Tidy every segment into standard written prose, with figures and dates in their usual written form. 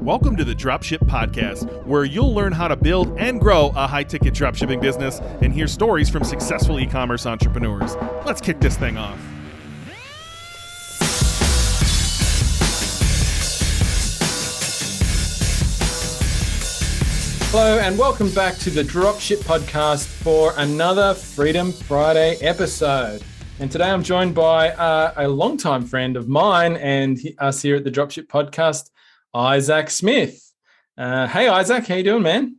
Welcome to the Dropship Podcast, where you'll learn how to build and grow a high-ticket dropshipping business and hear stories from successful e-commerce entrepreneurs. Let's kick this thing off. Hello and welcome back to the Dropship Podcast for another Freedom Friday episode. And today I'm joined by a longtime friend of mine and us here at the Dropship Podcast, Isaac Smith. Hey, Isaac, how you doing, man?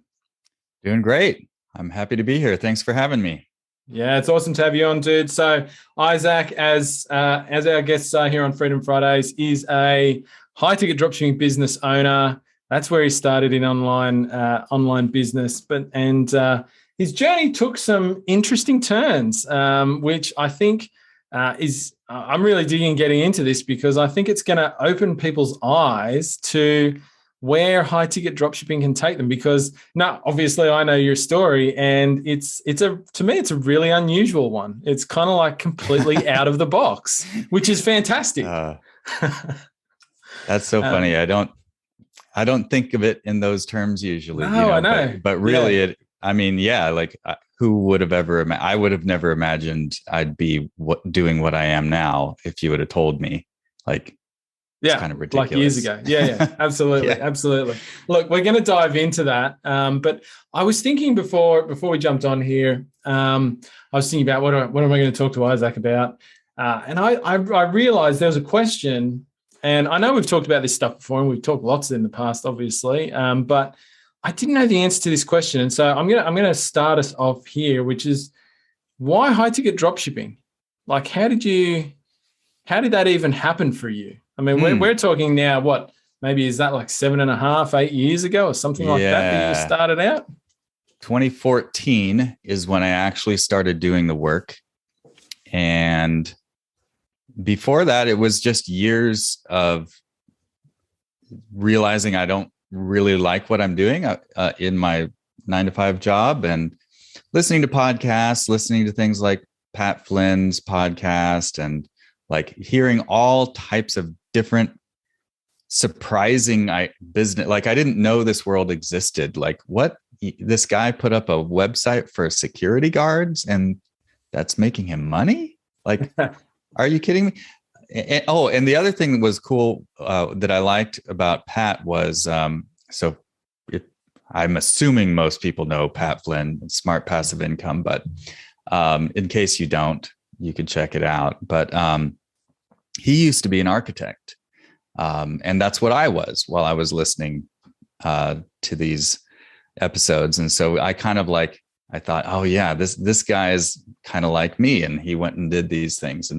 Doing great. I'm happy to be here. Thanks for having me. Yeah, it's awesome to have you on, dude. So Isaac, as our guests are here on Freedom Fridays, is a high-ticket dropshipping business owner. That's where he started in online business, and his journey took some interesting turns, which I think I'm really digging getting into this because I think it's going to open people's eyes to where high ticket dropshipping can take them. Because now, obviously, I know your story, and to me it's a really unusual one. It's kind of like completely out of the box, which is fantastic. That's so funny. I don't think of it in those terms usually. No, I know. But really, who would have ever? I would have never imagined I'd be doing what I am now if you would have told me. It's kind of ridiculous. Like years ago. Yeah, absolutely, absolutely. Look, we're going to dive into that. But I was thinking before we jumped on here, I was thinking about what am I going to talk to Isaac about? And I realized there was a question. And I know we've talked about this stuff before, and we've talked lots in the past, obviously. But I didn't know the answer to this question, and so I'm gonna start us off here, which is why high ticket dropshipping? Like, how did that even happen for you? I mean, we're talking now. What maybe is that like 7.5, 8 years ago, or something like that you started out? 2014 is when I actually started doing the work, and before that, it was just years of realizing I don't really like what I'm doing in my 9-to-5 job, and listening to podcasts, listening to things like Pat Flynn's podcast, and like hearing all types of different surprising business. Like, I didn't know this world existed. Like, what? This guy put up a website for security guards and that's making him money? Like, are you kidding me? And the other thing that was cool that I liked about Pat was, I'm assuming most people know Pat Flynn, Smart Passive Income, but in case you don't, you can check it out. But he used to be an architect, and that's what I was while I was listening to these episodes. And so I kind of I thought, oh yeah, this guy is kind of like me, and he went and did these things.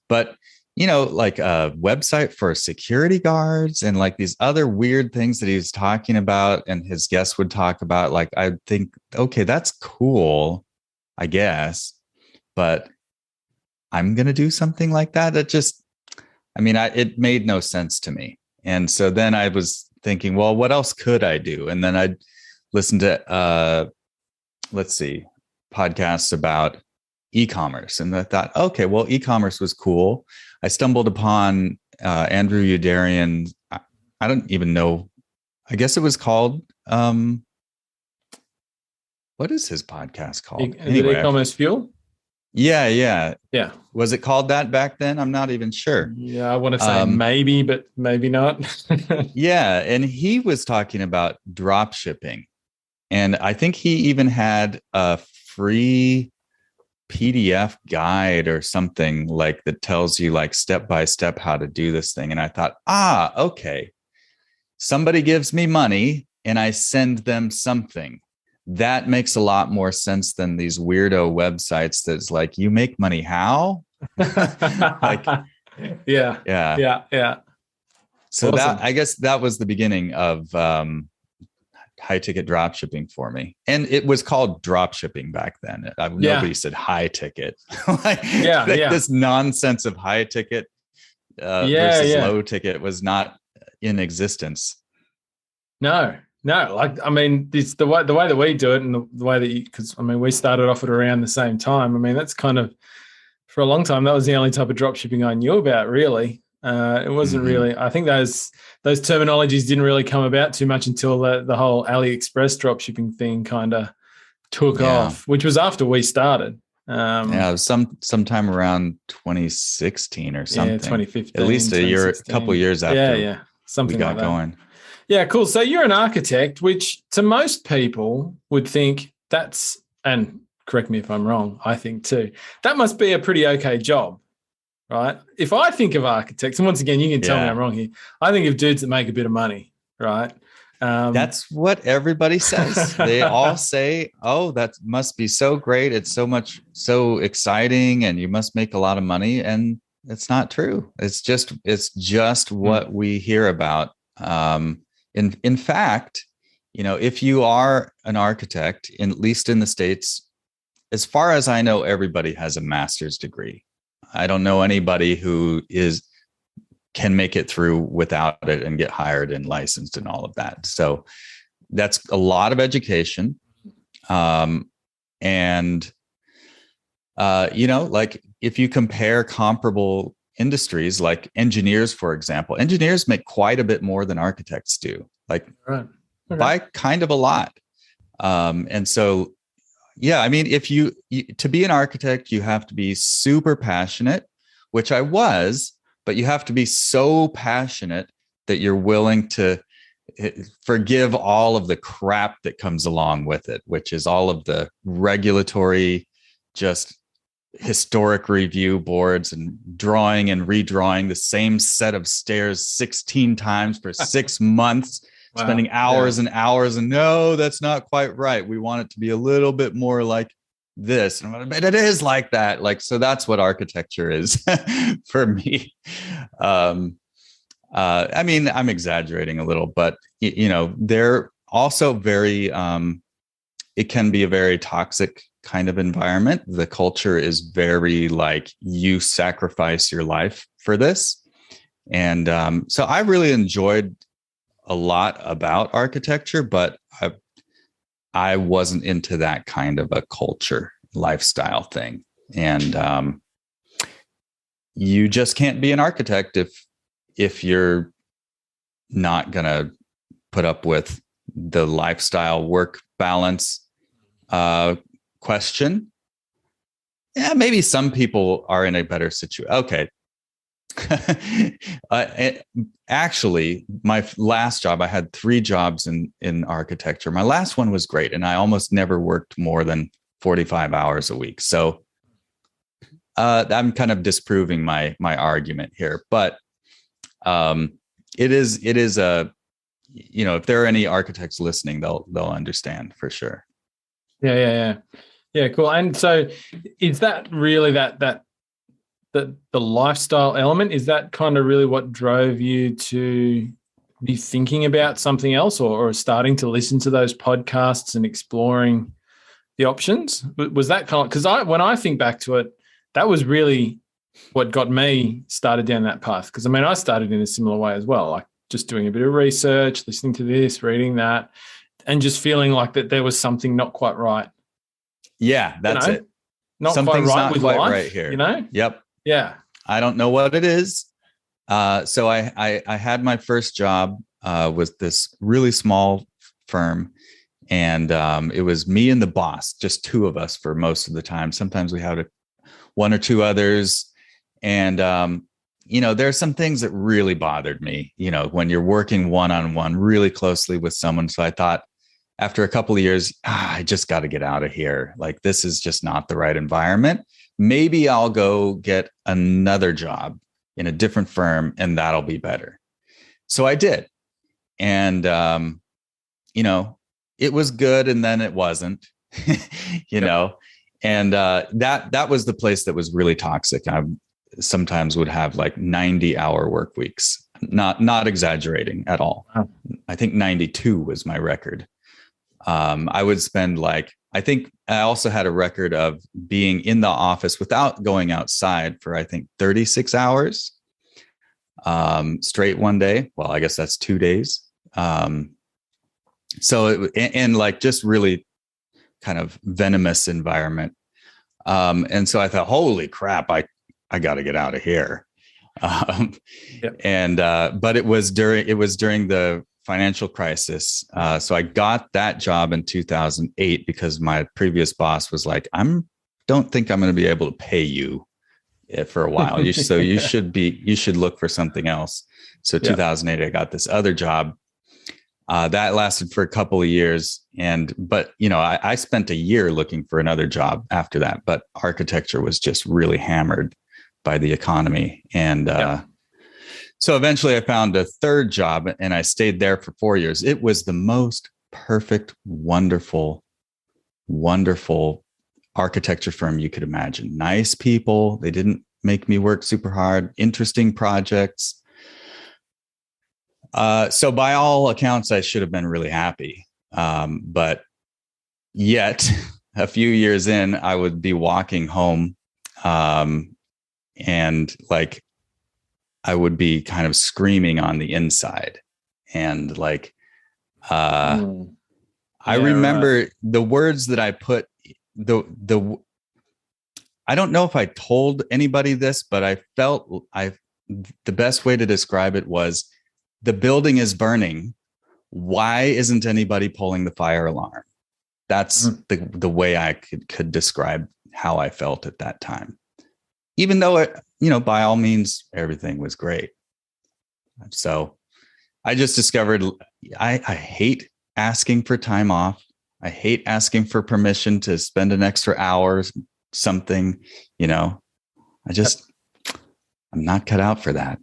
But like a website for security guards and like these other weird things that he was talking about, and his guests would talk about. Like, I think, okay, that's cool, I guess, but I'm gonna do something like that. That just, it made no sense to me. And so then I was thinking, well, what else could I do? And then I'd listen to podcasts about e-commerce. And I thought, okay, well, e-commerce was cool. I stumbled upon Andrew Youderian. I don't even know. I guess it was called, what is his podcast called? Anyway, E-commerce Fuel? Yeah. Was it called that back then? I'm not even sure. Yeah, I want to say maybe, but maybe not. Yeah, and he was talking about drop shipping. And I think he even had a free PDF guide or something like that tells you like step by step how to do this thing. And I thought, okay, somebody gives me money and I send them something. That makes a lot more sense than these weirdo websites that's like, you make money how? Yeah. So awesome. I guess that was the beginning of high ticket drop shipping for me. And it was called drop shipping back then. Nobody said high ticket. This nonsense of high ticket versus low ticket was not in existence. No. It's the way that we do it, and the way that because we started off at around the same time. That's kind of, for a long time, that was the only type of drop shipping I knew about, really. It wasn't really. I think those terminologies didn't really come about too much until the whole AliExpress dropshipping thing kind of took off, which was after we started. It was sometime around 2016 or something. Yeah, 2015. At least a couple years after something we got like that. going. Yeah, cool. So you're an architect, which to most people would think and correct me if I'm wrong, I think too, that must be a pretty okay job, right? If I think of architects, and once again, you can tell me I'm wrong here, I think of dudes that make a bit of money, right? That's what everybody says. They all say, oh, that must be so great. It's so exciting, and you must make a lot of money. And it's not true. It's just what we hear about. In fact, if you are an architect, at least in the States, as far as I know, everybody has a master's degree. I don't know anybody who can make it through without it and get hired and licensed and all of that. So that's a lot of education. Like if you compare comparable industries, like engineers, for example, engineers make quite a bit more than architects do, by kind of a lot. And so, I mean, to be an architect, you have to be super passionate, which I was. But you have to be so passionate that you're willing to forgive all of the crap that comes along with it, which is all of the regulatory, just historic review boards and drawing and redrawing the same set of stairs 16 times for 6 months, spending hours and hours. And no, that's not quite right. We want it to be a little bit more like this, but it is like that. So that's what architecture is for me. I mean, I'm exaggerating a little, but they're also very, it can be a very toxic kind of environment. The culture is very you sacrifice your life for this. And so I really enjoyed a lot about architecture, but I wasn't into that kind of a culture lifestyle thing. And you just can't be an architect if you're not going to put up with the lifestyle work balance question. Yeah, maybe some people are in a better situation. Okay. Actually, my last job, I had 3 jobs in architecture. My last one was great, and I almost never worked more than 45 hours a week. So I'm kind of disproving my argument here, but it is a, if there are any architects listening, they'll understand for sure. Yeah, cool. And so is that really the lifestyle element, is that kind of really what drove you to be thinking about something else or starting to listen to those podcasts and exploring the options? Was that kind of, because when I think back to it, that was really what got me started down that path. Because I mean, I started in a similar way as well, like just doing a bit of research, listening to this, reading that, and just feeling like that there was something not quite right. Yeah, that's it. Not Something's quite right not with quite life, right here. Yep. Yeah. I don't know what it is. So I had my first job with this really small firm, and it was me and the boss, just 2 of us for most of the time. Sometimes we had 1 or 2 others. And, there's some things that really bothered me, when you're working one-on-one really closely with someone. So I thought after a couple of years, I just got to get out of here. This is just not the right environment. Maybe I'll go get another job in a different firm and that'll be better. So I did. And, it was good. And then it wasn't, and that was the place that was really toxic. I sometimes would have 90-hour work weeks, not exaggerating at all. Wow. I think 92 was my record. I would spend I think I also had a record of being in the office without going outside for, I think, 36 hours straight one day. Well, I guess that's 2 days. So just really kind of venomous environment. And so I thought, holy crap, I got to get out of here. And but it was during the financial crisis. So I got that job in 2008 because my previous boss was like, don't think I'm going to be able to pay you for a while. You should look for something else. So 2008, I got this other job. That lasted for a couple of years. But I spent a year looking for another job after that, but architecture was just really hammered by the economy. And so eventually I found a third job and I stayed there for 4 years. It was the most perfect, wonderful, wonderful architecture firm you could imagine. Nice people. They didn't make me work super hard. Interesting projects. So by all accounts, I should have been really happy. But yet a few years in, I would be walking home and like I would be kind of screaming on the inside. And like, I remember the words that I put, I don't know if I told anybody this, but I felt the best way to describe it was, the building is burning. Why isn't anybody pulling the fire alarm? That's the way I could describe how I felt at that time. Even though by all means, everything was great. So I just discovered I hate asking for time off. I hate asking for permission to spend an extra hour, something, I'm not cut out for that.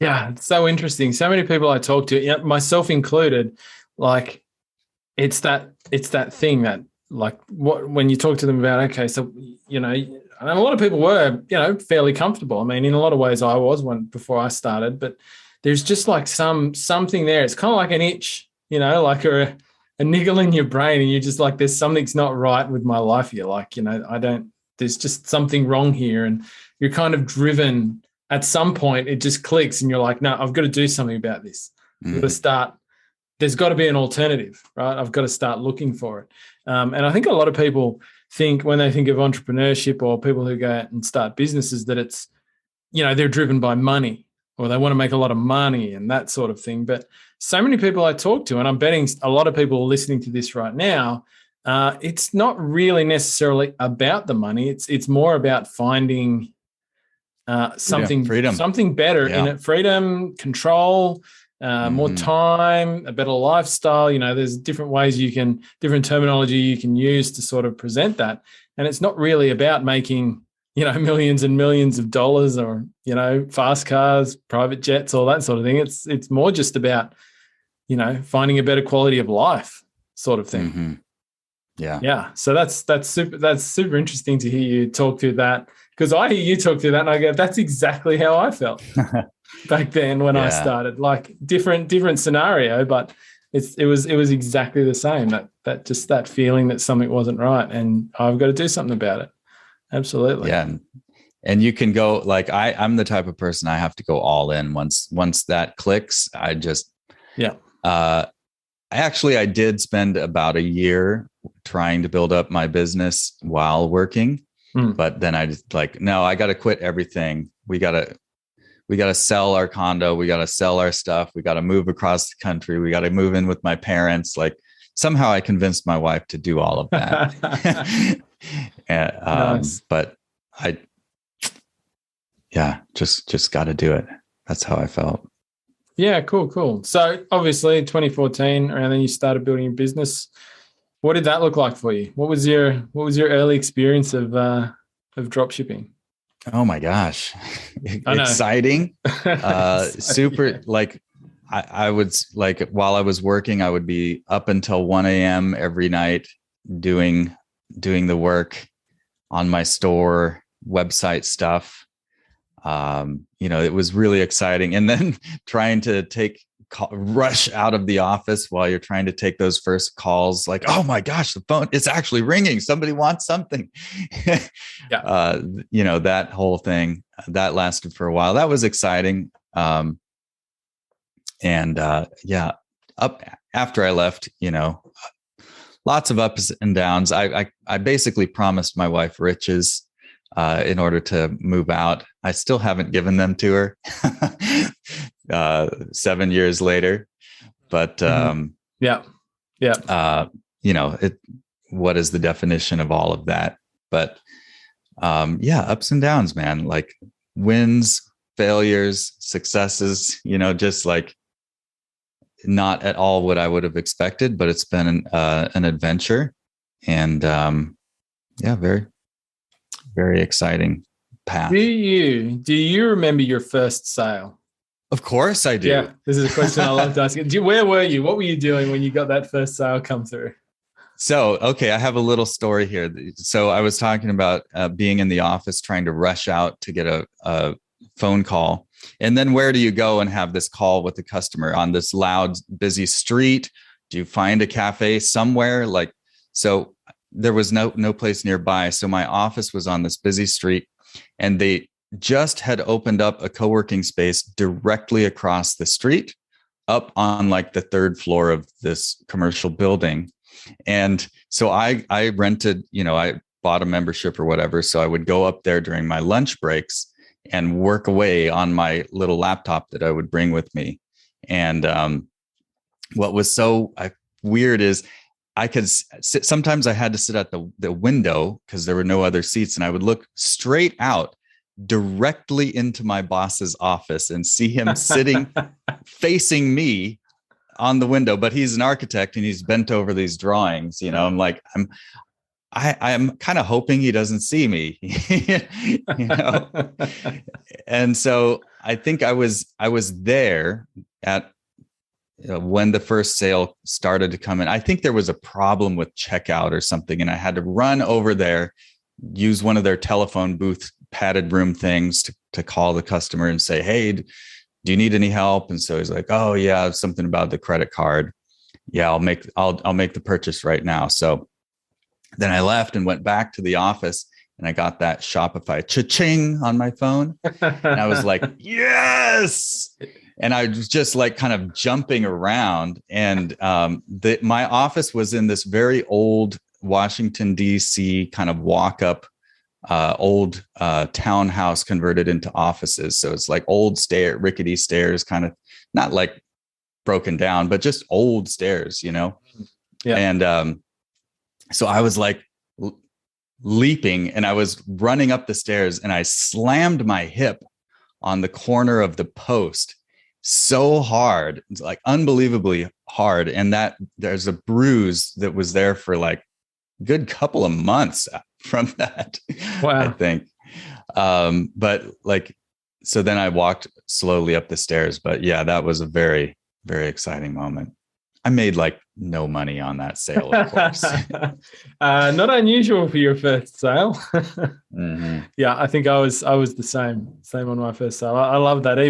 Yeah, it's so interesting. So many people I talk to, myself included, like it's that thing that like when you talk to them about, okay, so, and a lot of people were, fairly comfortable. I mean, in a lot of ways I was before I started, but there's just like something there. It's kind of like an itch, like a niggle in your brain. And you're just like, there's something's not right with my life here. Like, there's just something wrong here. And you're kind of driven. At some point, it just clicks and you're like, no, I've got to do something about this. I've got to start. There's got to be an alternative, right? I've got to start looking for it. And I think a lot of people think when they think of entrepreneurship or people who go out and start businesses that it's, they're driven by money or they want to make a lot of money and that sort of thing. But so many people I talk to, and I'm betting a lot of people listening to this right now, it's not really necessarily about the money. It's more about finding something better in it, freedom, control, more time, a better lifestyle. There's different ways different terminology you can use to sort of present that. And it's not really about making, millions and millions of dollars or, fast cars, private jets, all that sort of thing. It's more just about, finding a better quality of life sort of thing. Mm-hmm. Yeah. Yeah. So that's super interesting to hear you talk through that. Because I hear you talk through that and I go, that's exactly how I felt back then when I started. Like different scenario, but it was exactly the same. That just that feeling that something wasn't right, and I've got to do something about it. Absolutely. Yeah. And you can go like I'm the type of person I have to go all in once that clicks. I just I did spend about a year trying to build up my business while working. But then I just like, no, I got to quit everything. We got to sell our condo. We got to sell our stuff. We got to move across the country. We got to move in with my parents. Like somehow I convinced my wife to do all of that. Nice. But just got to do it. That's how I felt. Yeah, cool. So obviously 2014, around then you started building your business. What did that look like for you? What was your early experience of dropshipping? Oh my gosh. Exciting. Super. Like I would like while I was working, I would be up until 1 a.m. every night doing the work on my store website stuff. It was really exciting. And then trying to rush out of the office while you're trying to take those first calls, like, oh my gosh, the phone is actually ringing. Somebody wants something. That whole thing that lasted for a while. That was exciting. Up after I left, lots of ups and downs. I basically promised my wife riches. in order to move out. I still haven't given them to her 7 years later, but yeah. What is the definition of all of that? But ups and downs, man, like wins, failures, successes, just like not at all what I would have expected, but it's been an adventure, and very, very exciting path. Do you remember your first sale? Of course I do. Yeah, this is a question I love to ask. Where were you? What were you doing when you got that first sale come through? So, okay, I have a little story here. So I was talking about being in the office, trying to rush out to get a phone call. And then where do you go and have this call with the customer on this loud, busy street? Do you find a cafe somewhere? So there was no place nearby. So my office was on this busy street, and they just had opened up a co-working space directly across the street, up on like the third floor of this commercial building. And so I rented, I bought a membership or whatever. So I would go up there during my lunch breaks and work away on my little laptop that I would bring with me. And what was so weird is I could sit, sometimes I had to sit at the window because there were no other seats, and I would look straight out directly into my boss's office and see him sitting facing me on the window. But he's an architect and he's bent over these drawings. I'm like, I'm kind of hoping he doesn't see me, And so I think I was there at when the first sale started to come in. I think there was a problem with checkout or something, and I had to run over there, use one of their telephone booth padded room things to call the customer and say, hey, do you need any help? And so he's like, oh yeah, something about the credit card. Yeah, I'll make the purchase right now. So then I left and went back to the office, and I got that Shopify cha-ching on my phone. And I was like, yes. And I was just like kind of jumping around. And my office was in this very old Washington, D.C. kind of walk up old townhouse converted into offices. So it's like old rickety stairs, kind of not like broken down, but just old stairs, Yeah. And so I was like leaping, and I was running up the stairs, and I slammed my hip on the corner of the post so hard. It's like unbelievably hard. And that there's a bruise that was there for like a good couple of months from that. Wow. I think. But like, so then I walked slowly up the stairs, but yeah, that was a very, very exciting moment. I made like no money on that sale, of course. Not unusual for your first sale. Mm-hmm. Yeah, I think I was the same on my first sale. I love that.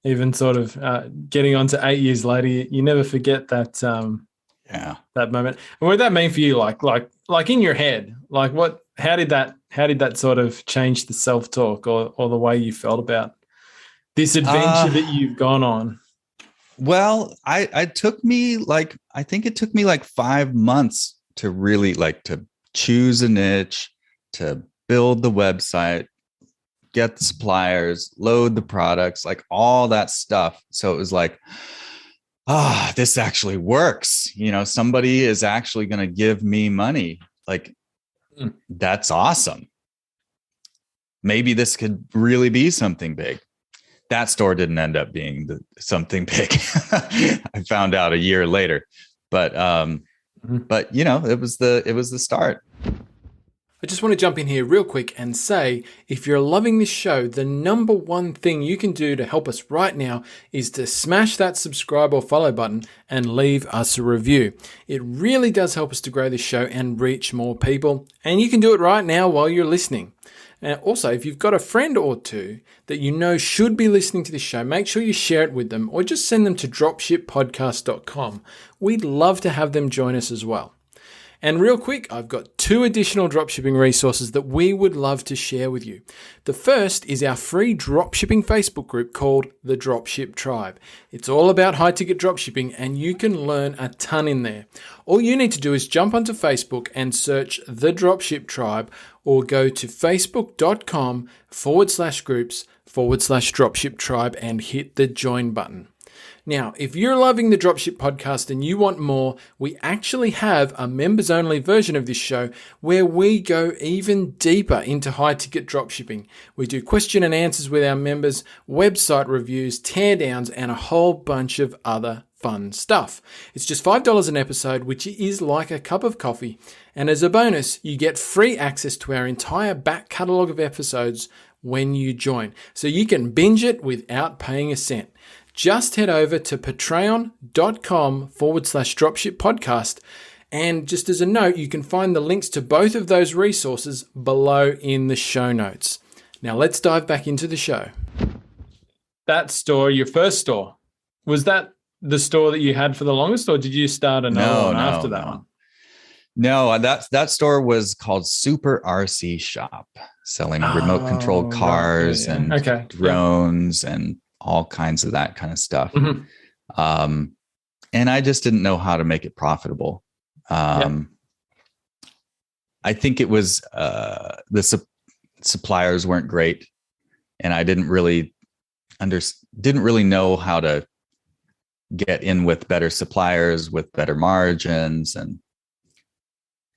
Even sort of getting on to 8 years later, you never forget that. That moment. And what did that mean for you? Like in your head, like how did that sort of change the self-talk or the way you felt about this adventure that you've gone on? Well, I think it took me like 5 months to really like to choose a niche, to build the website, get the suppliers, load the products, like all that stuff. So it was like, this actually works. Somebody is actually going to give me money. Like, that's awesome. Maybe this could really be something big. That store didn't end up being something big. I found out a year later, but it was the start. I just want to jump in here real quick and say, if you're loving this show, the number one thing you can do to help us right now is to smash that subscribe or follow button and leave us a review. It really does help us to grow this show and reach more people. And you can do it right now while you're listening. And also, if you've got a friend or two that you know should be listening to this show, make sure you share it with them or just send them to dropshippodcast.com. We'd love to have them join us as well. And real quick, I've got 2 additional dropshipping resources that we would love to share with you. The first is our free dropshipping Facebook group called the Dropship Tribe. It's all about high-ticket dropshipping, and you can learn a ton in there. All you need to do is jump onto Facebook and search the Dropship Tribe, or go to facebook.com/groups/Dropship Tribe and hit the join button. Now, if you're loving the Dropship Podcast and you want more, we actually have a members-only version of this show where we go even deeper into high-ticket dropshipping. We do question and answers with our members, website reviews, teardowns, and a whole bunch of other fun stuff. It's just $5 an episode, which is like a cup of coffee. And as a bonus, you get free access to our entire back catalogue of episodes when you join. So you can binge it without paying a cent. Just head over to patreon.com/dropship podcast. And just as a note, you can find the links to both of those resources below in the show notes. Now let's dive back into the show. That store, your first store, was that the store that you had for the longest, or did you start another one after that one? No, that store was called Super RC Shop, selling remote controlled cars and drones and all kinds of that kind of stuff. Mm-hmm. And I just didn't know how to make it profitable. I think it was the suppliers weren't great, and I didn't really know how to get in with better suppliers with better margins. And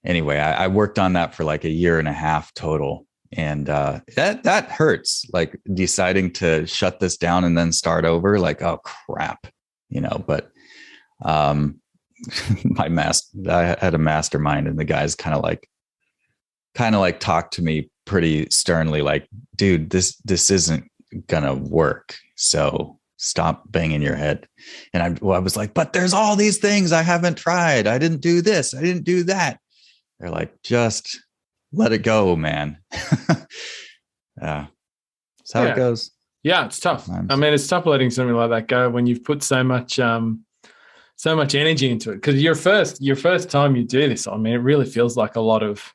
anyway, I worked on that for like a year and a half total. And that hurts, like deciding to shut this down and then start over, like, oh crap, but I had a mastermind, and the guys kind of like talked to me pretty sternly, like, dude, this isn't gonna work. So stop banging your head. And I was like, but there's all these things I haven't tried. I didn't do this. I didn't do that. They're like, just let it go, man. That's how it goes. Yeah, it's tough. Sometimes. I mean, it's tough letting something like that go when you've put so much energy into it. Because your first time you do this, I mean, it really feels like a lot of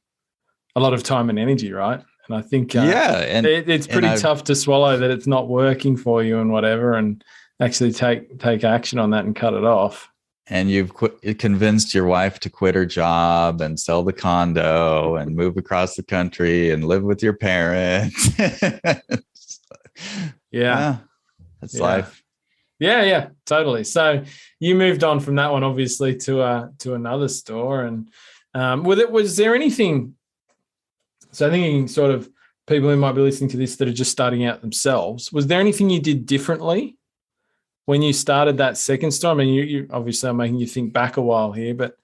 time and energy, right? And I think it's pretty tough to swallow that it's not working for you and whatever, and actually take action on that and cut it off. And you've convinced your wife to quit her job and sell the condo and move across the country and live with your parents. That's life. Yeah, totally. So you moved on from that one, obviously, to another store. And was there anything? So I think sort of people who might be listening to this that are just starting out themselves, was there anything you did differently when you started that second store? I mean, you obviously are making you think back a while here, but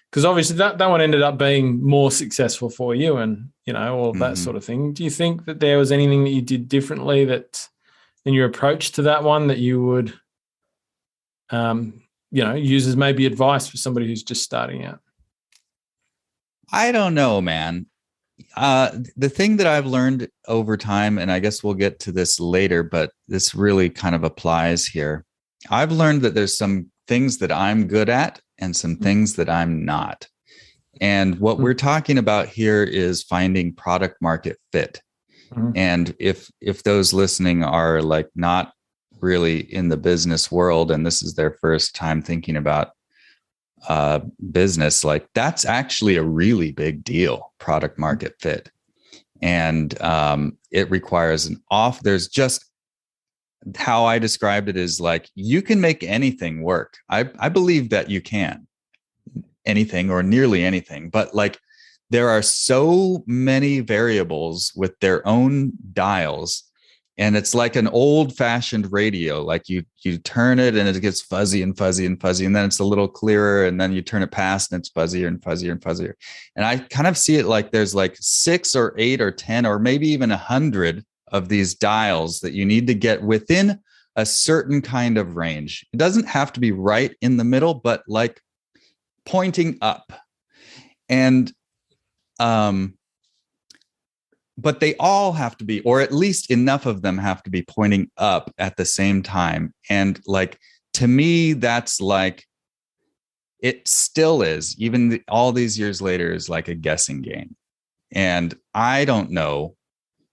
because obviously that one ended up being more successful for you, and all of that sort of thing. Do you think that there was anything that you did differently that in your approach to that one that you would, use as maybe advice for somebody who's just starting out? I don't know, man. The thing that I've learned over time, and I guess we'll get to this later, but this really kind of applies here. I've learned that there's some things that I'm good at and some things that I'm not. And what we're talking about here is finding product market fit. Mm-hmm. And if those listening are like not really in the business world, and this is their first time thinking about business, like that's actually a really big deal, product market fit. And it requires there's just, how I described it is like, you can make anything work. I believe that you can, anything or nearly anything, but like there are so many variables with their own dials. And it's like an old fashioned radio. Like you turn it and it gets fuzzy and fuzzy and fuzzy. And then it's a little clearer. And then you turn it past and it's fuzzier and fuzzier and fuzzier. And I kind of see it like there's like 6 or 8 or 10 or maybe even 100 of these dials that you need to get within a certain kind of range. It doesn't have to be right in the middle, but like pointing up. And, but they all have to be, or at least enough of them have to be pointing up at the same time. And like, to me, that's like it still is, even all these years later, is like a guessing game. And I don't know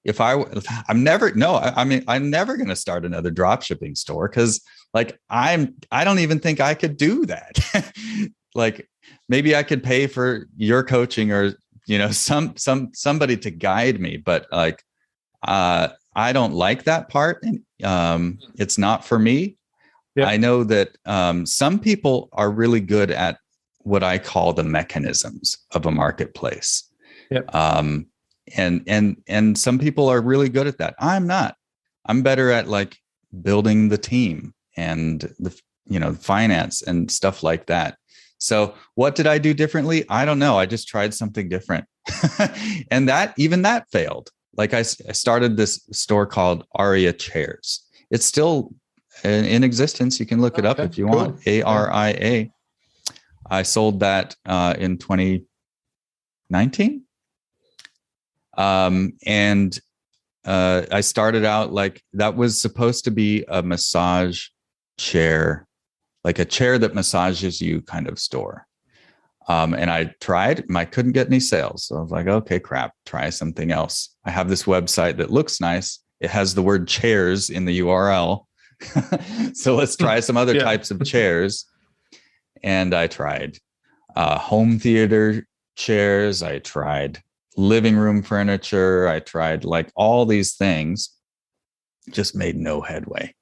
if I'm never going to start another drop shipping store, because like I don't even think I could do that. Like maybe I could pay for your coaching, or somebody to guide me, but like I don't like that part, and it's not for me. Yep. I know that some people are really good at what I call the mechanisms of a marketplace. Yep. And some people are really good at that. I'm not. I'm better at like building the team and the finance and stuff like that. So what did I do differently? I don't know. I just tried something different. And that failed. Like I started this store called Aria Chairs. It's still in existence. You can look it up if you want. ARIA. I sold that in 2019. And I started out like that was supposed to be a massage chair, like a chair that massages you kind of store. And I tried, and I couldn't get any sales. So I was like, okay, crap, try something else. I have this website that looks nice. It has the word chairs in the URL. So let's try some other types of chairs. And I tried home theater chairs. I tried living room furniture. I tried like all these things, just made no headway.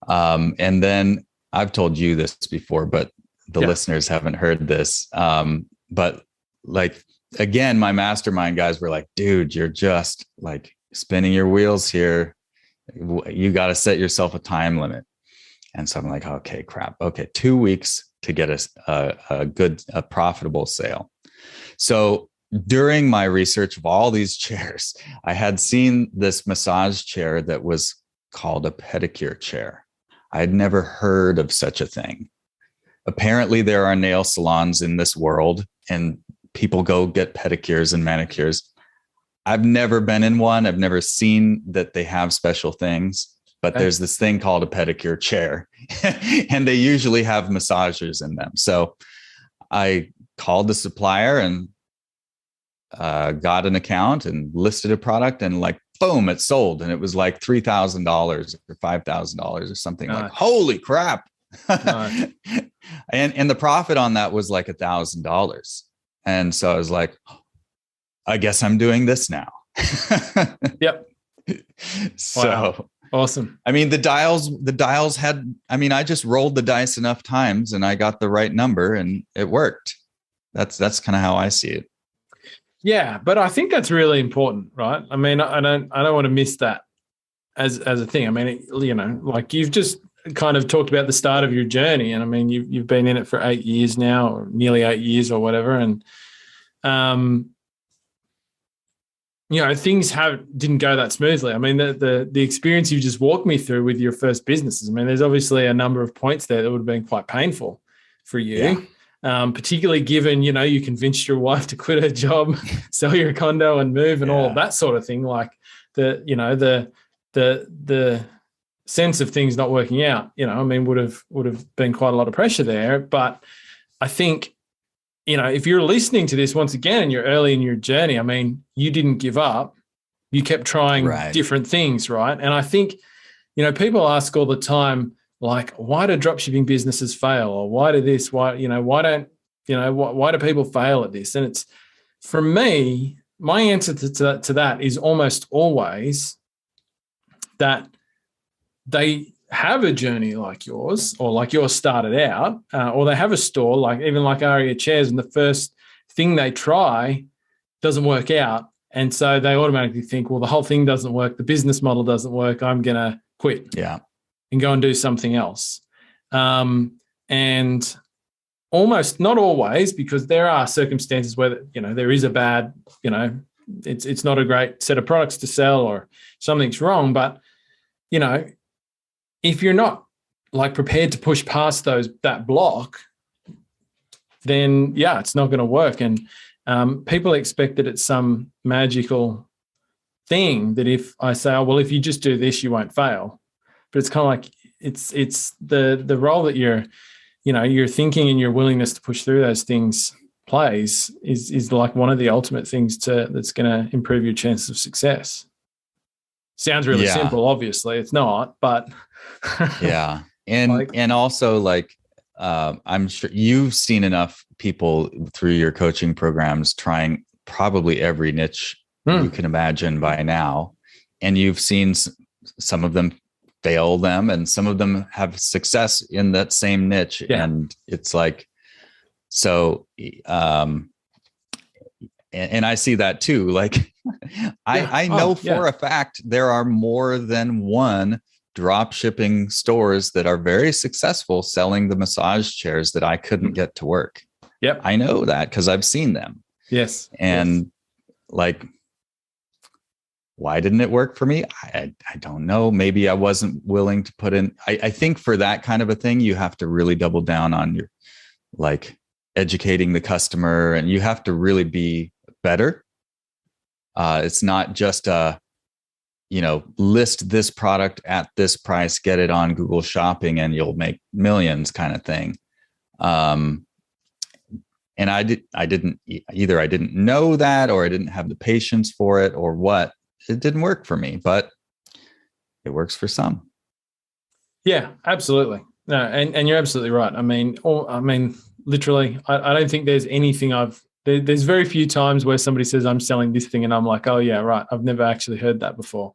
And then I've told you this before, but the listeners haven't heard this. But like, again, my mastermind guys were like, dude, you're just like spinning your wheels here. You got to set yourself a time limit. And so I'm like, okay, crap. Okay. 2 weeks to get a profitable sale. So during my research of all these chairs, I had seen this massage chair that was called a pedicure chair. I had never heard of such a thing. Apparently there are nail salons in this world and people go get pedicures and manicures. I've never been in one. I've never seen that they have special things, but there's this thing called a pedicure chair and they usually have massagers in them. So I called the supplier and got an account and listed a product, and like, boom, it sold. And it was like $3,000 or $5,000 or something. Nice. Like, holy crap. Nice. And the profit on that was like $1,000. And so I was like, I guess I'm doing this now. Yep. So wow. Awesome. I mean, the dials had, I just rolled the dice enough times and I got the right number and it worked. That's kind of how I see it. Yeah, but I think that's really important, right? I mean, I don't want to miss that as a thing. I mean, like you've just kind of talked about the start of your journey, and I mean, you've been in it for 8 years now, or nearly 8 years, or whatever, and things didn't go that smoothly. I mean, the experience you just walked me through with your first businesses. I mean, there's obviously a number of points there that would have been quite painful for you. Yeah. Particularly given, you convinced your wife to quit her job, sell your condo and move and all of that sort of thing. Like the sense of things not working out, would have been quite a lot of pressure there. But I think, if you're listening to this once again and you're early in your journey, I mean, you didn't give up. You kept trying different things, right? And I think, people ask all the time, like, why do dropshipping businesses fail? Or why do this? Why do people fail at this? And it's, for me, my answer to that is almost always that they have a journey like yours, or like yours started out, or they have a store like Aria Chairs, and the first thing they try doesn't work out. And so they automatically think, well, the whole thing doesn't work. The business model doesn't work. I'm going to quit. Yeah. And go and do something else. And almost not always, because there are circumstances where, there is a bad, it's not a great set of products to sell or something's wrong. But, if you're not like prepared to push past that block, then it's not going to work. And people expect that it's some magical thing that if I say, oh, well, if you just do this, you won't fail. But it's kind of like it's the role that you're your thinking and your willingness to push through those things plays is like one of the ultimate things that's going to improve your chances of success. Sounds really simple, obviously it's not, but yeah. And also, like, I'm sure you've seen enough people through your coaching programs trying probably every niche you can imagine by now. And you've seen some of them fail them, and some of them have success in that same niche. Yeah. And it's like, so, and I see that too. Like, I know for a fact there are more than one drop shipping stores that are very successful selling the massage chairs that I couldn't get to work. Yep. I know that because I've seen them. Yes. And like, why didn't it work for me? I don't know. Maybe I wasn't willing to put in. I think for that kind of a thing, you have to really double down on your, like, educating the customer, and you have to really be better. It's not just list this product at this price, get it on Google Shopping, and you'll make millions kind of thing. And I didn't know that, or I didn't have the patience for it, or what. It didn't work for me, but it works for some. Yeah, absolutely. No, and you're absolutely right. I mean, literally, I don't think there's anything there's very few times where somebody says I'm selling this thing and I'm like, oh yeah, right. I've never actually heard that before.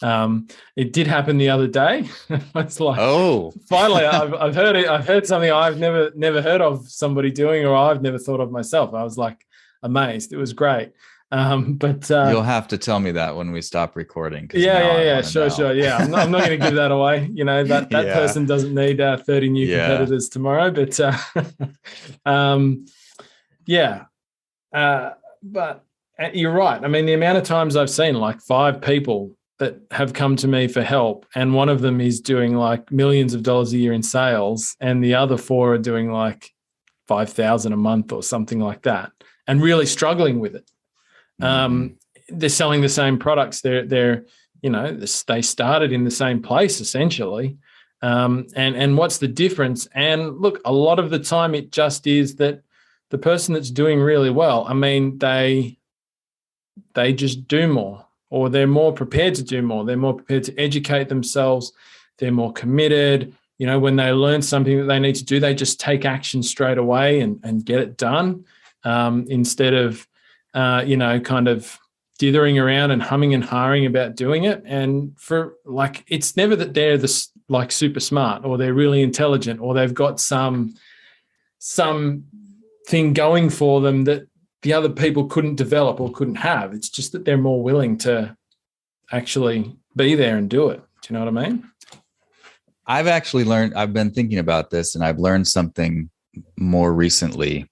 It did happen the other day. It's like, oh, finally, I've heard it. I've heard something I've never heard of somebody doing, or I've never thought of myself. I was like amazed. It was great. But you'll have to tell me that when we stop recording. Sure. Yeah, I'm not going to give that away. That person doesn't need 30 new competitors tomorrow. But but you're right. I mean, the amount of times I've seen like 5 people that have come to me for help, and one of them is doing like millions of dollars a year in sales, and the other 4 are doing like 5,000 a month or something like that, and really struggling with it. They're selling the same products. They started in the same place essentially. And what's the difference? And look, a lot of the time it just is that the person that's doing really well, I mean, they just do more, or they're more prepared to do more. They're more prepared to educate themselves. They're more committed. When they learn something that they need to do, they just take action straight away and get it done, instead of kind of dithering around and humming and hawing about doing it. And for like, it's never that they're like super smart, or they're really intelligent, or they've got some thing going for them that the other people couldn't develop or couldn't have. It's just that they're more willing to actually be there and do it. Do you know what I mean? I've been thinking about this, and I've learned something more recently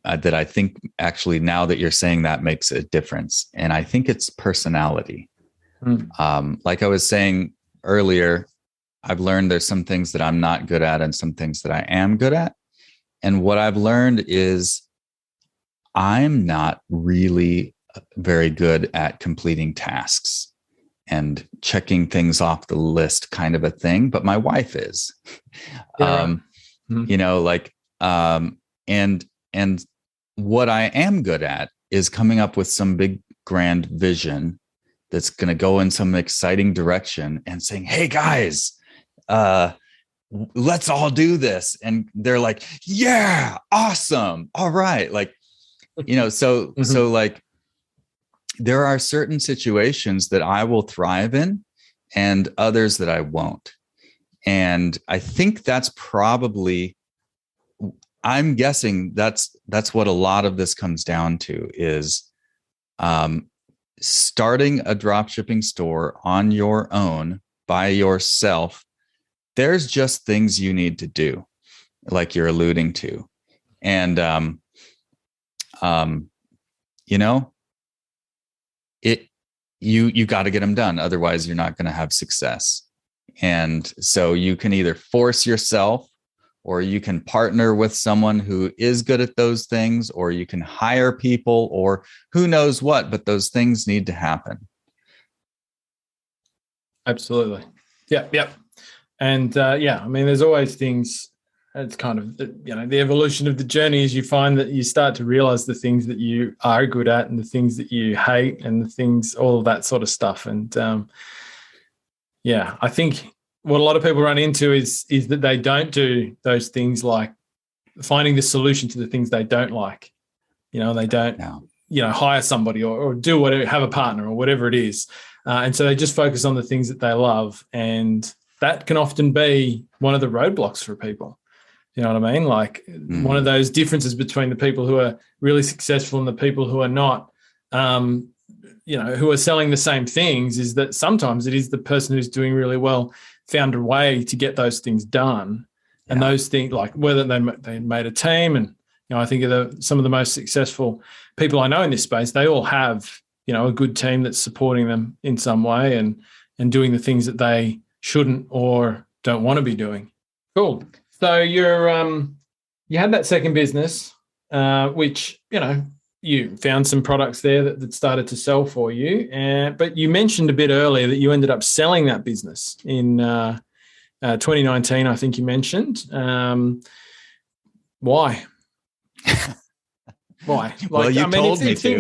that I think actually, now that you're saying that, makes a difference. And I think it's personality. Like I was saying earlier, I've learned there's some things that I'm not good at and some things that I am good at. And what I've learned is I'm not really very good at completing tasks and checking things off the list, kind of a thing, but my wife is. And what I am good at is coming up with some big grand vision that's going to go in some exciting direction and saying, hey guys, let's all do this. And they're like, yeah, awesome. All right. Like, so like, there are certain situations that I will thrive in and others that I won't. And I think that's probably, I'm guessing that's what a lot of this comes down to, is starting a dropshipping store on your own by yourself. There's just things you need to do, like you're alluding to. And, you got to get them done. Otherwise you're not going to have success. And so you can either force yourself, or you can partner with someone who is good at those things, or you can hire people, or who knows what, but those things need to happen. Absolutely. Yep. And I mean, there's always things it's kind of the evolution of the journey is you find that you start to realize the things that you are good at and the things that you hate and the things, all of that sort of stuff. And I think what a lot of people run into is that they don't do those things, like finding the solution to the things they don't like, and they don't, hire somebody or do whatever, have a partner or whatever it is. And so they just focus on the things that they love. And that can often be one of the roadblocks for people. You know what I mean? Like one of those differences between the people who are really successful and the people who are not, who are selling the same things, is that sometimes it is the person who's doing really well found a way to get those things done. And those things, like whether they made a team, and I think of some of the most successful people I know in this space, they all have a good team that's supporting them in some way and doing the things that they shouldn't or don't want to be doing. Cool. So you had that second business, which you found some products there that started to sell for you. But you mentioned a bit earlier that you ended up selling that business in 2019. I think you mentioned. Why? Why? Well, you told me to.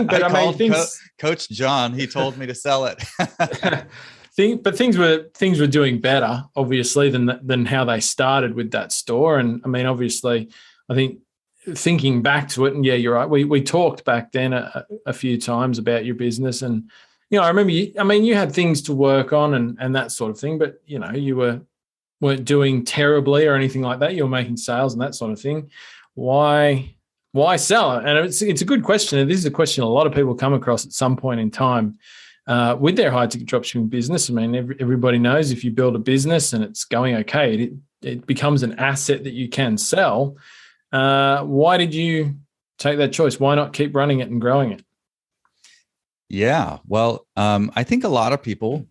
I called Coach John. He told me to sell it. But things were doing better, obviously, than how they started with that store. And I mean, obviously, I think thinking back to it, and you're right. We talked back then a few times about your business, and I remember you had things to work on and that sort of thing. But you weren't doing terribly or anything like that. You were making sales and that sort of thing. Why sell it? And it's a good question. And this is a question a lot of people come across at some point in time. With their high-ticket dropshipping business. I mean, everybody knows if you build a business and it's going okay, it becomes an asset that you can sell. Why did you take that choice? Why not keep running it and growing it? Yeah, well, I think a lot of people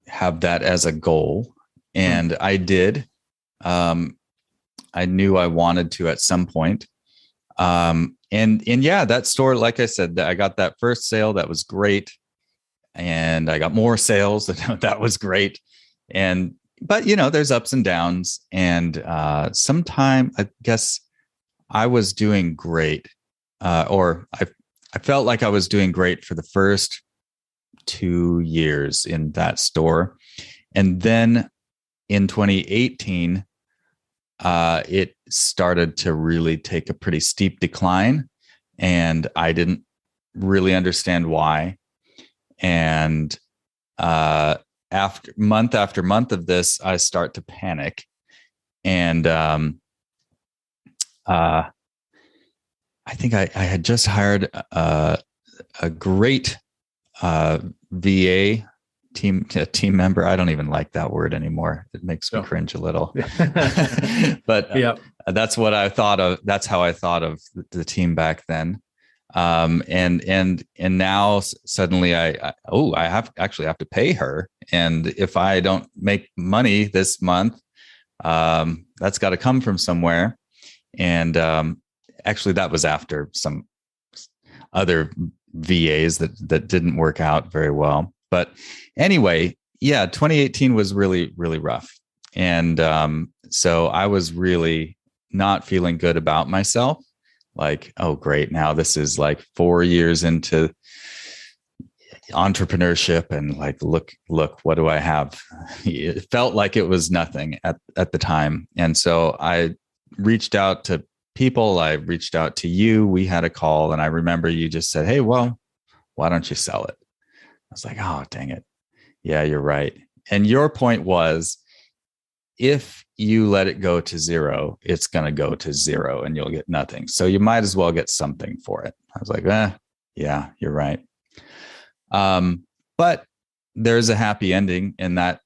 have that as a goal, and I did. I knew I wanted to at some point. And that store, like I said, I got that first sale. That was great. And I got more sales. That was great. But there's ups and downs. And sometime I guess I was doing great, or I felt like I was doing great for the first 2 years in that store. And then in 2018, it started to really take a pretty steep decline. And I didn't really understand why. And after month of this, I start to panic, and I think I had just hired a great VA team member. I don't even like that word anymore. It makes me cringe a little. But that's what I thought of. That's how I thought of the team back then. And now suddenly I have to pay her. And if I don't make money this month, that's got to come from somewhere. And, actually that was after some other VAs that didn't work out very well. But anyway, 2018 was really, really rough. And, so I was really not feeling good about myself. Like, oh, great. Now this is like 4 years into entrepreneurship, and like, look, what do I have? It felt like it was nothing at the time. And so I reached out to people. I reached out to you. We had a call, and I remember you just said, hey, well, why don't you sell it? I was like, oh, dang it. Yeah, you're right. And your point was, if you let it go to zero, it's going to go to zero and you'll get nothing. So you might as well get something for it. I was like, yeah, you're right. But there's a happy ending in that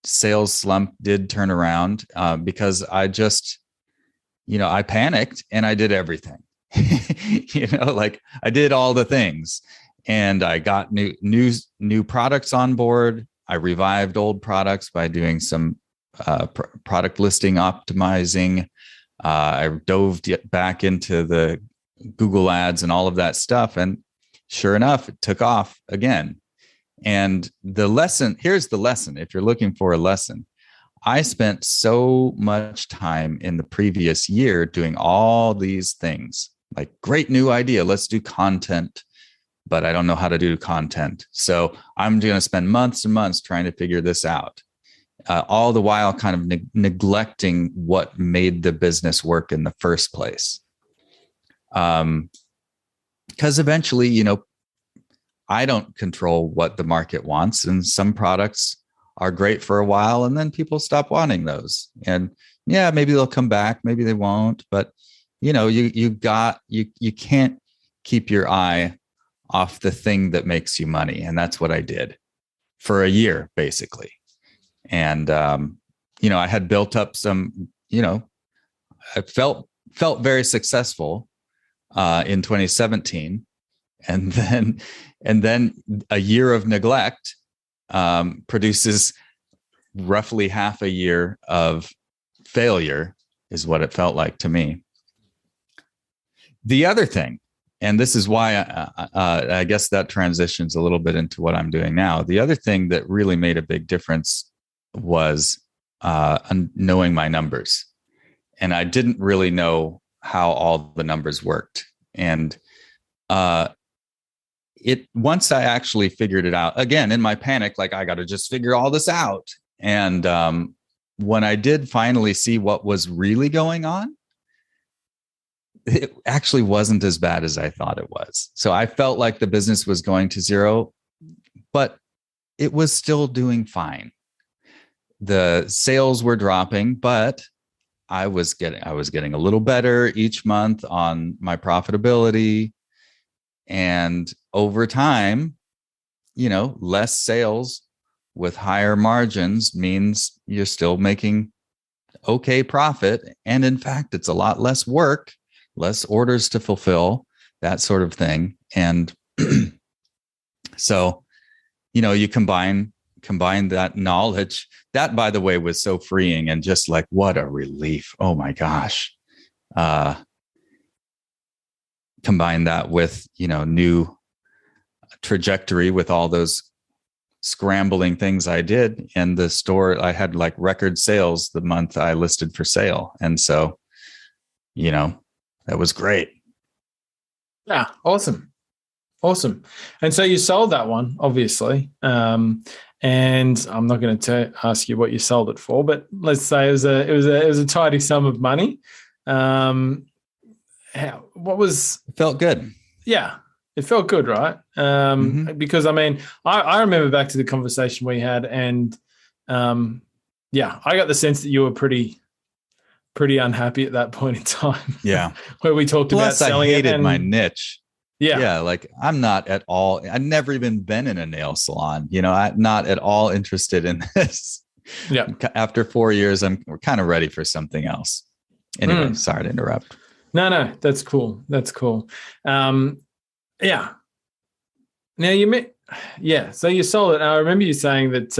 sales slump did turn around, because I just, I panicked and I did everything, like I did all the things, and I got new products on board. I revived old products by doing some product listing optimizing. I dove back into the Google ads and all of that stuff. And sure enough, it took off again. And here's the lesson. If you're looking for a lesson, I spent so much time in the previous year doing all these things, like great new idea. Let's do content, but I don't know how to do content. So I'm going to spend months and months trying to figure this out. All the while kind of neglecting what made the business work in the first place. Because eventually, you know, I don't control what the market wants, and some products are great for a while and then people stop wanting those. And yeah, maybe they'll come back, maybe they won't, but you know, you can't keep your eye off the thing that makes you money. And that's what I did for a year, basically. And, you know, I had built up some, you know, I felt very successful in 2017. And then a year of neglect produces roughly half a year of failure, is what it felt like to me. The other thing, and this is why I guess that transitions a little bit into what I'm doing now. The other thing that really made a big difference was knowing my numbers. And I didn't really know how all the numbers worked. And once I actually figured it out, again, in my panic, like I got to just figure all this out. And when I did finally see what was really going on, it actually wasn't as bad as I thought it was. So I felt like the business was going to zero, but it was still doing fine. The sales were dropping, but I was getting a little better each month on my profitability. And over time, you know, less sales with higher margins means you're still making okay profit. And in fact, it's a lot less work, less orders to fulfill, that sort of thing. And so, you know, you combine that knowledge. That, by the way, was so freeing and just like, what a relief. Oh my gosh. Combine that with, you know, new trajectory with all those scrambling things I did. And the store, I had like record sales the month I listed for sale. And so, you know, that was great. Yeah. Awesome. And so you sold that one, obviously. And I'm not going to ask you what you sold it for, but let's say it was a tidy sum of money. It felt good. Yeah, it felt good, right? Because I mean, I remember back to the conversation we had, and yeah, I got the sense that you were pretty unhappy at that point in time. Yeah, where we talked about selling I hated it. my niche. Yeah, like I'm not at all. I've never even been in a nail salon. You know, I'm not at all interested in this. Yeah. After 4 years, we're kind of ready for something else. Anyway, sorry to interrupt. No, that's cool. Yeah. Now so you sold it. And I remember you saying that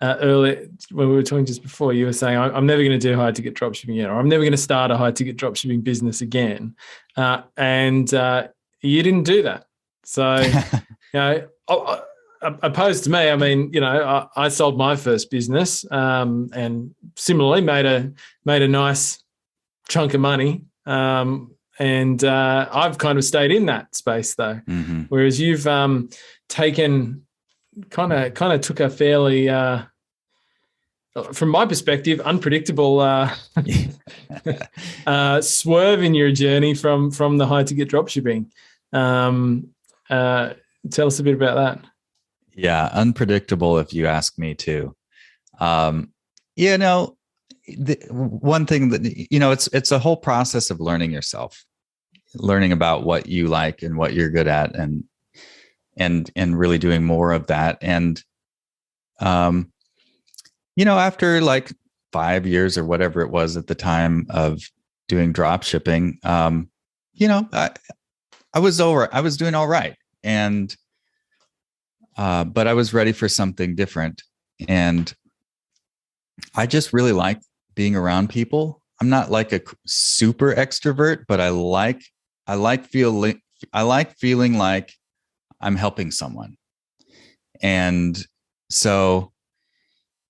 earlier when we were talking just before, you were saying, I'm never going to do high ticket dropshipping again, or I'm never going to start a high ticket dropshipping business again. And you didn't do that. So, you know, opposed to me, I mean, you know, I sold my first business and similarly made a nice chunk of money. And I've kind of stayed in that space though. Mm-hmm. Whereas you've taken kind of took a fairly, from my perspective, unpredictable swerve in your journey from the high ticket dropshipping. Tell us a bit about that. Yeah, unpredictable if you ask me too. You know, the one thing that, you know, it's a whole process of learning yourself, learning about what you like and what you're good at, and really doing more of that. And, you know, after like 5 years or whatever it was at the time of doing drop shipping, you know, I was doing all right. And, but I was ready for something different. And I just really like being around people. I'm not like a super extrovert, but I like feeling like I'm helping someone. And so,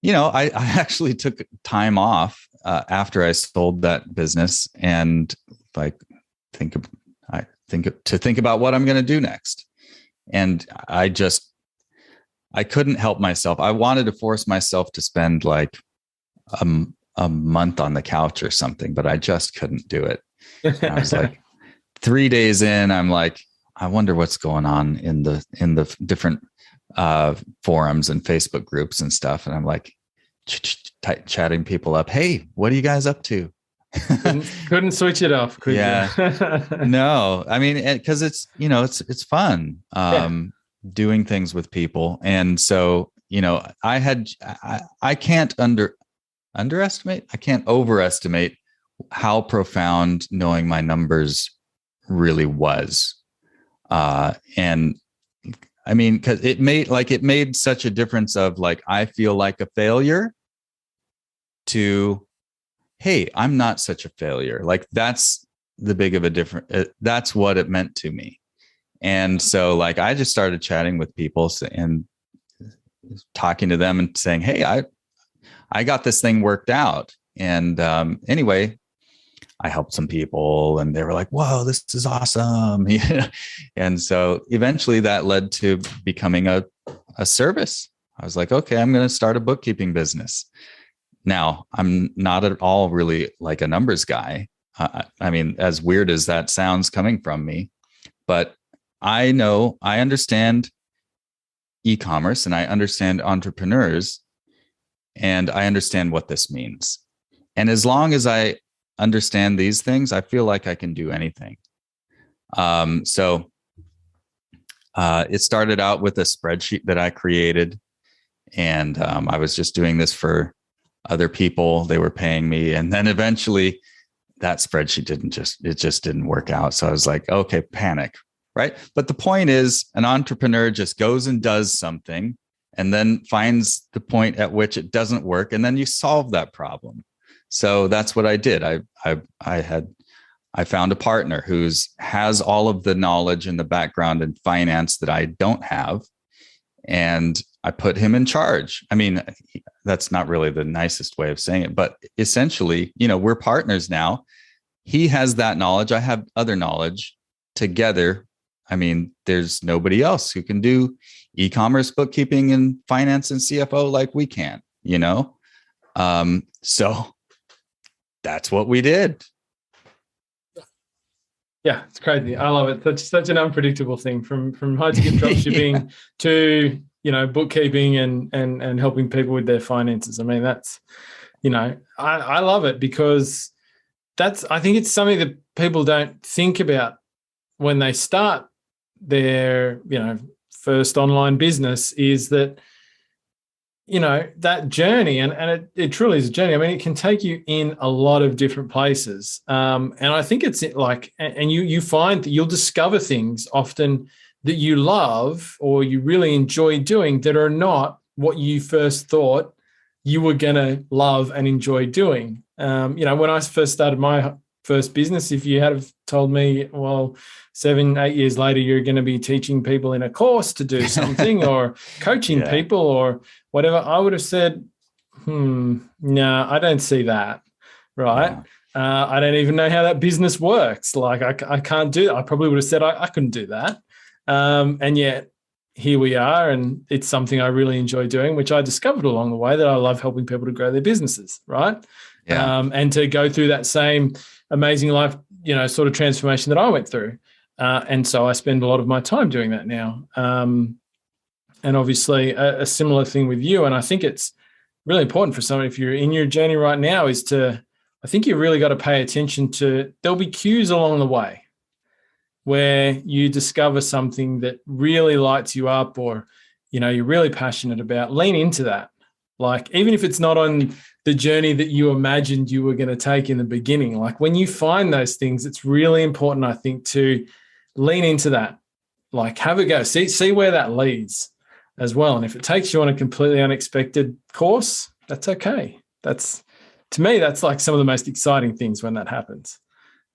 I actually took time off after I sold that business and like think about what I'm going to do next. And I couldn't help myself. I wanted to force myself to spend like a month on the couch or something, but I just couldn't do it. And I was like, 3 days in, I'm like, I wonder what's going on in the different forums and Facebook groups and stuff. And I'm like chatting people up. Hey, what are you guys up to? couldn't switch it off, could you? No, I mean, because it's fun doing things with people. And so, I can't underestimate. I can't overestimate how profound knowing my numbers really was. And I mean, because it made such a difference of like, I feel like a failure to, hey, I'm not such a failure. Like that's the big of a difference. That's what it meant to me. And so like, I just started chatting with people and talking to them and saying, hey, I got this thing worked out. And anyway, I helped some people and they were like, whoa, this is awesome. And so eventually that led to becoming a service. I was like, okay, I'm going to start a bookkeeping business. Now, I'm not at all really like a numbers guy. I mean, as weird as that sounds coming from me, but I understand e-commerce and I understand entrepreneurs and I understand what this means. And as long as I understand these things, I feel like I can do anything. So it started out with a spreadsheet that I created, and I was just doing this for other people. They were paying me, and then eventually that spreadsheet didn't work out. So I was like, okay, panic, right? But the point is, an entrepreneur just goes and does something, and then finds the point at which it doesn't work, and then you solve that problem. So that's what I did. I found a partner who has all of the knowledge and the background in finance that I don't have. And I put him in charge. I mean, that's not really the nicest way of saying it, but essentially, we're partners now. He has that knowledge. I have other knowledge. Together, I mean, there's nobody else who can do e-commerce, bookkeeping, and finance and CFO like we can, So that's what we did. Yeah, it's crazy. I love it. That's such an unpredictable thing from high ticket dropshipping to, bookkeeping and helping people with their finances. I mean, that's, I love it because I think it's something that people don't think about when they start their, first online business, is that, that journey, and it truly is a journey. I mean, it can take you in a lot of different places. And I think it's like, and you find that you'll discover things often that you love or you really enjoy doing that are not what you first thought you were going to love and enjoy doing. When I first started my first business, if you had have told me, well, 7-8 years later, you're going to be teaching people in a course to do something or coaching people or whatever, I would have said, no, I don't see that. Right. Yeah. I don't even know how that business works. Like I can't do that. I probably would have said I couldn't do that. And yet here we are. And it's something I really enjoy doing, which I discovered along the way, that I love helping people to grow their businesses. Right. Yeah. And to go through that same amazing life, sort of transformation that I went through. And so I spend a lot of my time doing that now. And obviously a similar thing with you. And I think it's really important for someone, if you're in your journey right now, I think you really got to pay attention to, there'll be cues along the way where you discover something that really lights you up or, you're really passionate about. Lean into that. Like, even if it's not on the journey that you imagined you were going to take in the beginning, like when you find those things, it's really important, I think, to lean into that. Like, have a go, see where that leads as well. And if it takes you on a completely unexpected course, that's okay. To me, that's like some of the most exciting things when that happens.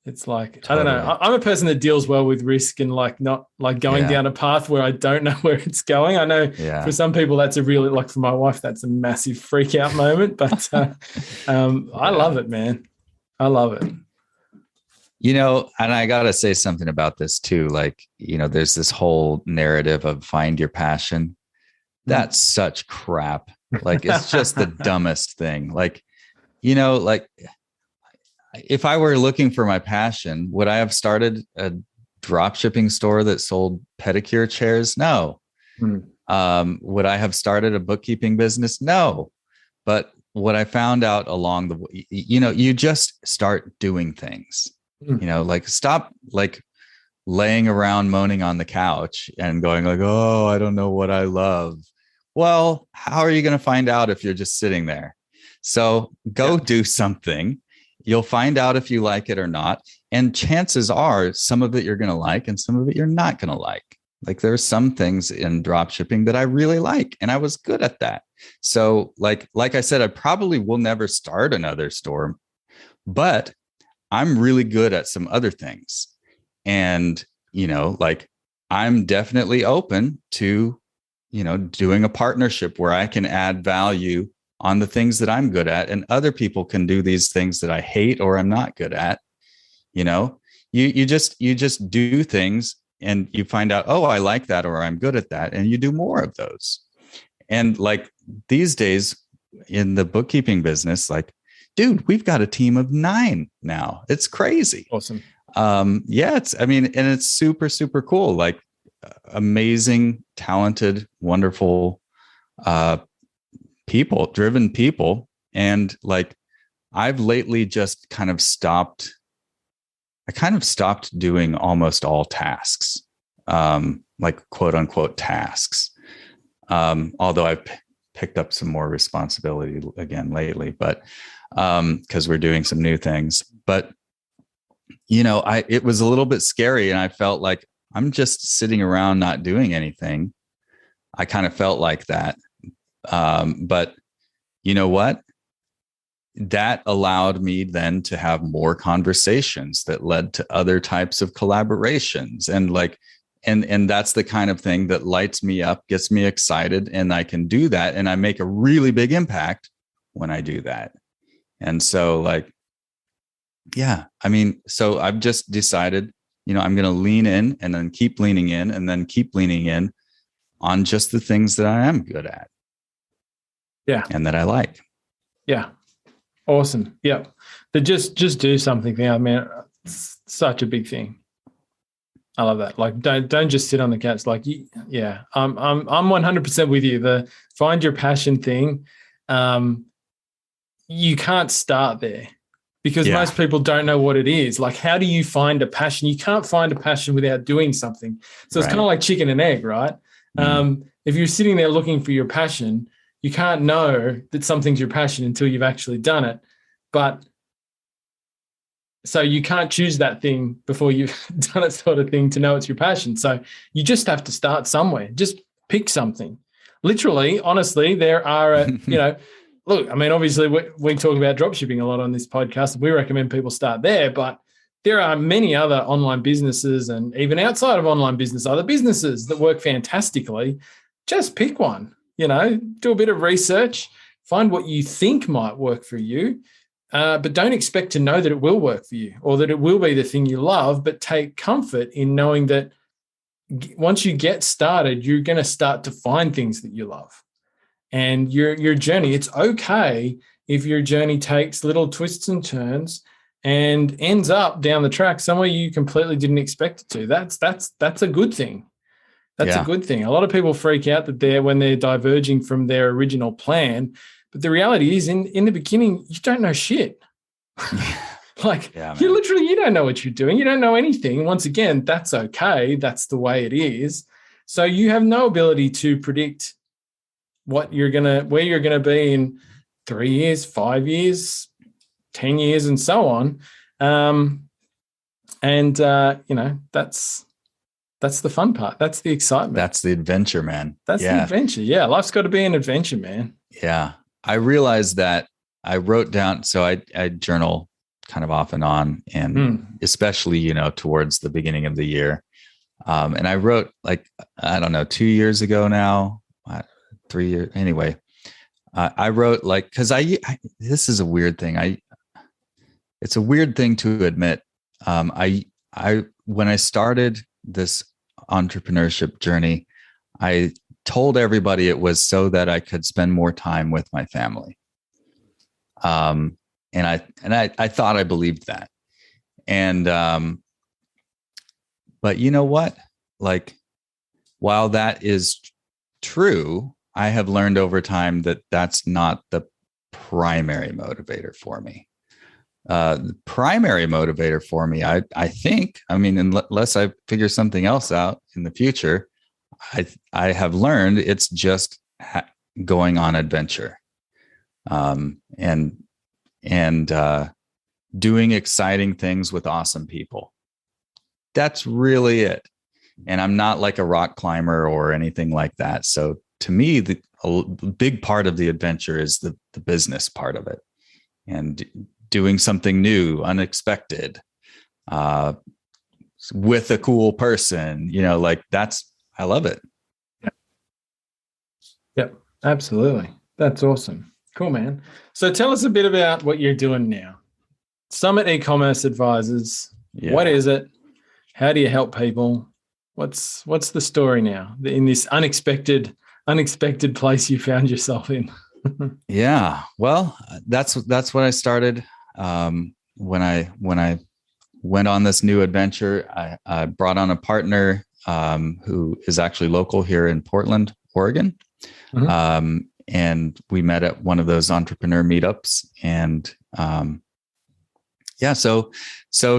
It's like, Totally. I don't know. I'm a person that deals well with risk and like not like going down a path where I don't know where it's going. I know for some people that's a really, like for my wife, that's a massive freak out moment, but I love it, man. I love it. You know, and I got to say something about this too. Like, you know, there's this whole narrative of find your passion. That's such crap. Like, it's just the dumbest thing. Like, you know, like, if I were looking for my passion, would I have started a drop shipping store that sold pedicure chairs? No. Would I have started a bookkeeping business? No. But what I found out along the way, you know, you just start doing things, you know, like stop like laying around moaning on the couch and going like, oh, I don't know what I love. Well, how are you going to find out if you're just sitting there? So go do something. You'll find out if you like it or not. And chances are some of it you're going to like and some of it you're not going to like. Like there are some things in drop shipping that I really like, and I was good at that. So like I said, I probably will never start another store, but I'm really good at some other things. And, you know, like I'm definitely open to, you know, doing a partnership where I can add value on the things that I'm good at, and other people can do these things that I hate or I'm not good at. You know, you just do things and you find out, oh, I like that, or I'm good at that. And you do more of those. And like these days in the bookkeeping business, like, dude, we've got a team of 9 now. It's crazy. Awesome. It's super, super cool. Like amazing, talented, wonderful, driven people. And like, I've lately just kind of stopped doing almost all tasks, like quote unquote tasks. Although I've picked up some more responsibility again lately, but, cause we're doing some new things, but you know, it was a little bit scary and I felt like I'm just sitting around not doing anything. I kind of felt like that. But you know what? That allowed me then to have more conversations that led to other types of collaborations. And like, and that's the kind of thing that lights me up, gets me excited, and I can do that. And I make a really big impact when I do that. And so like, yeah, I mean, so I've just decided, you know, I'm going to lean in and then keep leaning in and then keep leaning in on just the things that I am good at. Yeah. And that I like. Yeah. Awesome. Yeah. But just do something thing. I mean, it's such a big thing. I love that. Like, don't just sit on the couch. Like, yeah, I'm 100% with you. The find your passion thing. You can't start there because most people don't know what it is. Like, how do you find a passion? You can't find a passion without doing something. So it's kind of like chicken and egg, right? If you're sitting there looking for your passion, you can't know that something's your passion until you've actually done it. But so you can't choose that thing before you've done it, sort of thing, to know it's your passion. So you just have to start somewhere. Just pick something. Literally, honestly, there are, look, I mean, obviously we talk about dropshipping a lot on this podcast. We recommend people start there, but there are many other online businesses, and even outside of online business, other businesses that work fantastically. Just pick one, do a bit of research, find what you think might work for you, but don't expect to know that it will work for you or that it will be the thing you love, but take comfort in knowing that once you get started, you're going to start to find things that you love. And your journey, it's okay if your journey takes little twists and turns and ends up down the track somewhere you completely didn't expect it to. That's a good thing. That's a good thing. A lot of people freak out that when they're diverging from their original plan, but the reality is in the beginning, you don't know shit. You don't know what you're doing. You don't know anything. Once again, that's okay. That's the way it is. So you have no ability to predict where you're gonna be in 3 years, 5 years, 10 years, and so on. That's the fun part. That's the excitement. That's the adventure, man. That's the adventure. Yeah, life's got to be an adventure, man. Yeah. I realized that I wrote down, so I journal kind of off and on, and especially, towards the beginning of the year. And I wrote, like, I don't know, 2 years ago now, 3 years. Anyway, I wrote, like, cause this is a weird thing. It's a weird thing to admit. When I started this entrepreneurship journey, I told everybody it was so that I could spend more time with my family. And I thought I believed that. And, but you know what? Like, while that is true, I have learned over time that that's not the primary motivator for me. The primary motivator for me, I think, unless I figure something else out in the future, I have learned it's just going on adventure, and doing exciting things with awesome people. That's really it. And I'm not like a rock climber or anything like that. So to me, a big part of the adventure is the business part of it, and doing something new, unexpected, with a cool person, like I love it. Yep, absolutely. That's awesome. Cool, man. So tell us a bit about what you're doing now. Summit Ecommerce Advisors. Yeah. What is it? How do you help people? What's the story now in this unexpected place you found yourself in? Yeah, well, that's what I started. When I went on this new adventure, I brought on a partner who is actually local here in Portland, Oregon. Mm-hmm. And we met at one of those entrepreneur meetups, and so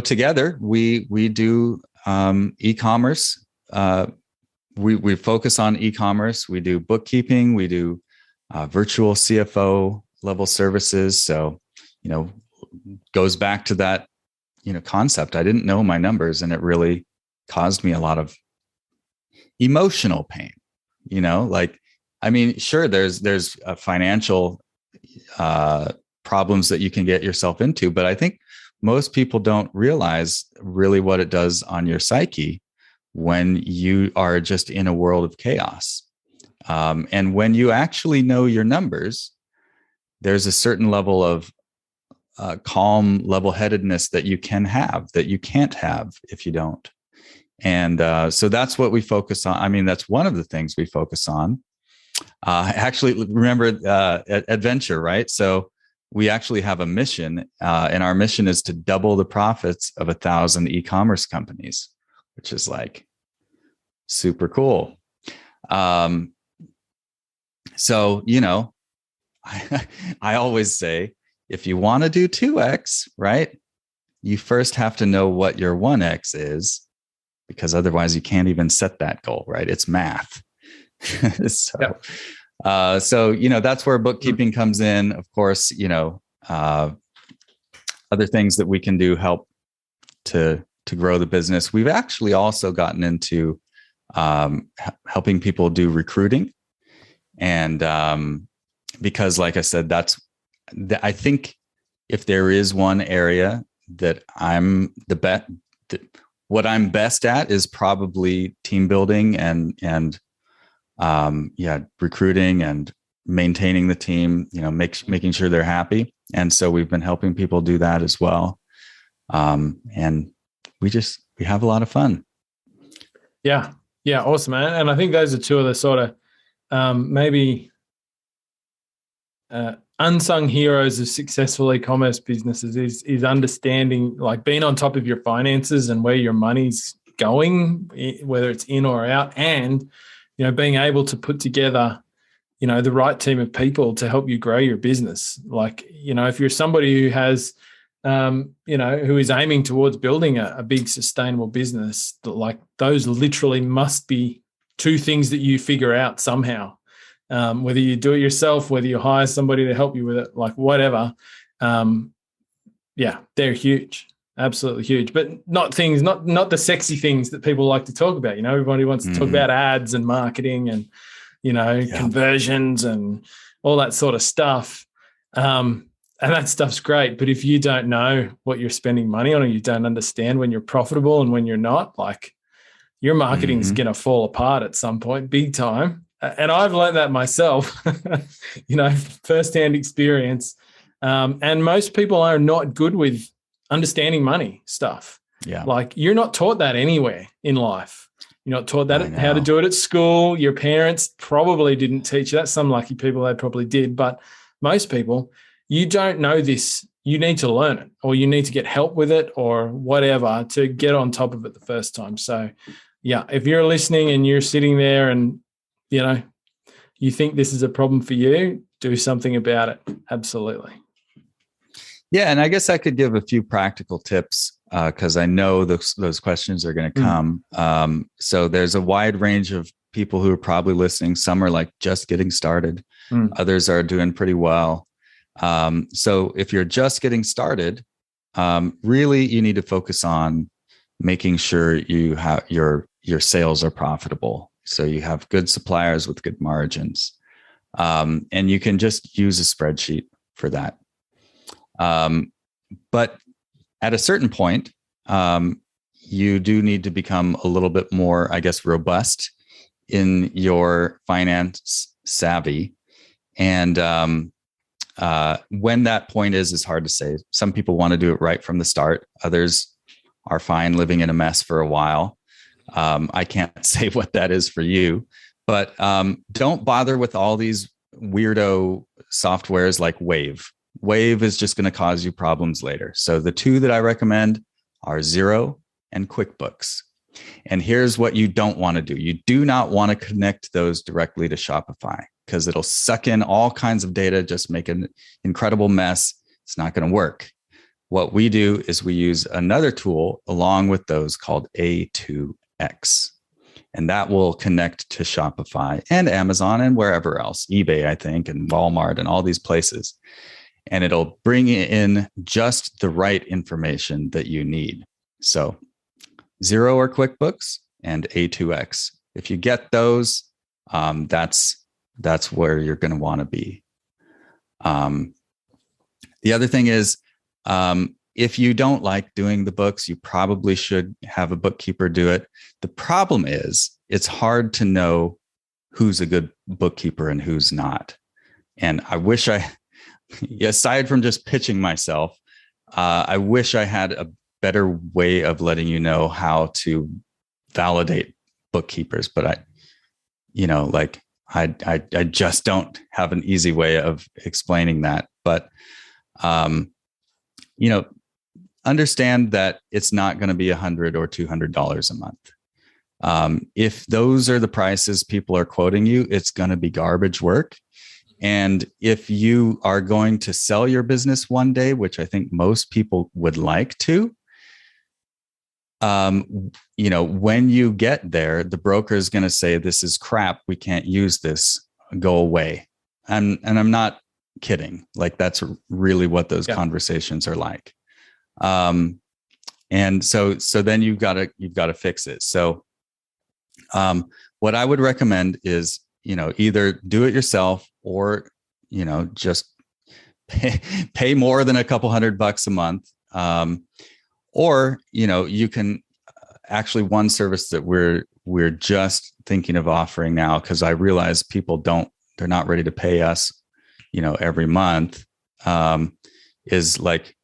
together we do e-commerce. We focus on e-commerce. We do bookkeeping. We do virtual CFO level services. So, goes back to that, concept. I didn't know my numbers, and it really caused me a lot of emotional pain. Sure, there's a financial problems that you can get yourself into, but I think most people don't realize really what it does on your psyche when you are just in a world of chaos. And when you actually know your numbers, there's a certain level of calm level-headedness that you can have that you can't have if you don't. And so that's what we focus on. That's one of the things we focus on. Actually, remember adventure, right? So we actually have a mission, and our mission is to double the profits of 1,000 e-commerce companies, which is like super cool. So, I always say, if you want to do 2X, right, you first have to know what your 1X is, because otherwise you can't even set that goal, right? It's math. So, that's where bookkeeping comes in. Of course, other things that we can do help to grow the business. We've actually also gotten into helping people do recruiting. And because, like I said, I think if there is one area that I'm what I'm best at is probably team building and recruiting and maintaining the team, making sure they're happy. And so we've been helping people do that as well. And we have a lot of fun. Yeah. Yeah. Awesome, man. And I think those are two of the sort of, maybe, unsung heroes of successful e-commerce businesses is understanding, like, being on top of your finances and where your money's going, whether it's in or out, and, being able to put together, the right team of people to help you grow your business. Like, if you're somebody who has, who is aiming towards building a big sustainable business, like, those literally must be two things that you figure out somehow. Whether you do it yourself, whether you hire somebody to help you with it, like, whatever. They're huge, absolutely huge, but not the sexy things that people like to talk about. Everybody wants to talk about ads and marketing and, conversions and all that sort of stuff. And that stuff's great. But if you don't know what you're spending money on, or you don't understand when you're profitable and when you're not, like, your marketing is going to fall apart at some point, big time. And I've learned that myself, firsthand experience. And most people are not good with understanding money stuff. Yeah. Like, you're not taught that anywhere in life. You're not taught that how to do it at school. Your parents probably didn't teach you that. Some lucky people, they probably did. But most people, you don't know this. You need to learn it, or you need to get help with it, or whatever, to get on top of it the first time. So, yeah, if you're listening and you're sitting there and, you think this is a problem for you, do something about it. Absolutely. Yeah. And I guess I could give a few practical tips because I know those questions are going to come. So there's a wide range of people who are probably listening. Some are like just getting started. Others are doing pretty well. So if you're just getting started, really you need to focus on making sure you have your sales are profitable. So you have good suppliers with good margins. And you can just use a spreadsheet for that. But at a certain point, you do need to become a little bit more, I guess, robust in your finance savvy. And when that point is hard to say. Some people want to do it right from the start. Others are fine living in a mess for a while. I can't say what that is for you, but don't bother with all these weirdo softwares like Wave. Wave is just going to cause you problems later. So the two that I recommend are Xero and QuickBooks. And here's what you don't want to do. You do not want to connect those directly to Shopify because it'll suck in all kinds of data, just make an incredible mess. It's not going to work. What we do is we use another tool along with those called A2X. And that will connect to Shopify and Amazon and wherever else, eBay, I think, and Walmart and all these places. And it'll bring in just the right information that you need. So Xero or QuickBooks and A2X. If you get those, that's where you're going to want to be. The other thing is, if you don't like doing the books, you probably should have a bookkeeper do it. The problem is it's hard to know who's a good bookkeeper and who's not. And I wish aside from just pitching myself, I wish I had a better way of letting you know how to validate bookkeepers. But I just don't have an easy way of explaining that. But, understand that it's not going to be $100 or $200 a month. If those are the prices people are quoting you, it's going to be garbage work. And if you are going to sell your business one day, which I think most people would like to, when you get there, the broker is going to say, this is crap. We can't use this. Go away. And I'm not kidding. Like, that's really what those conversations are like. And so then you've got to fix it. So, what I would recommend is, either do it yourself or, just pay more than a couple $100 a month. Or, you can actually, one service that we're just thinking of offering now, because I realize people they're not ready to pay us, every month, is like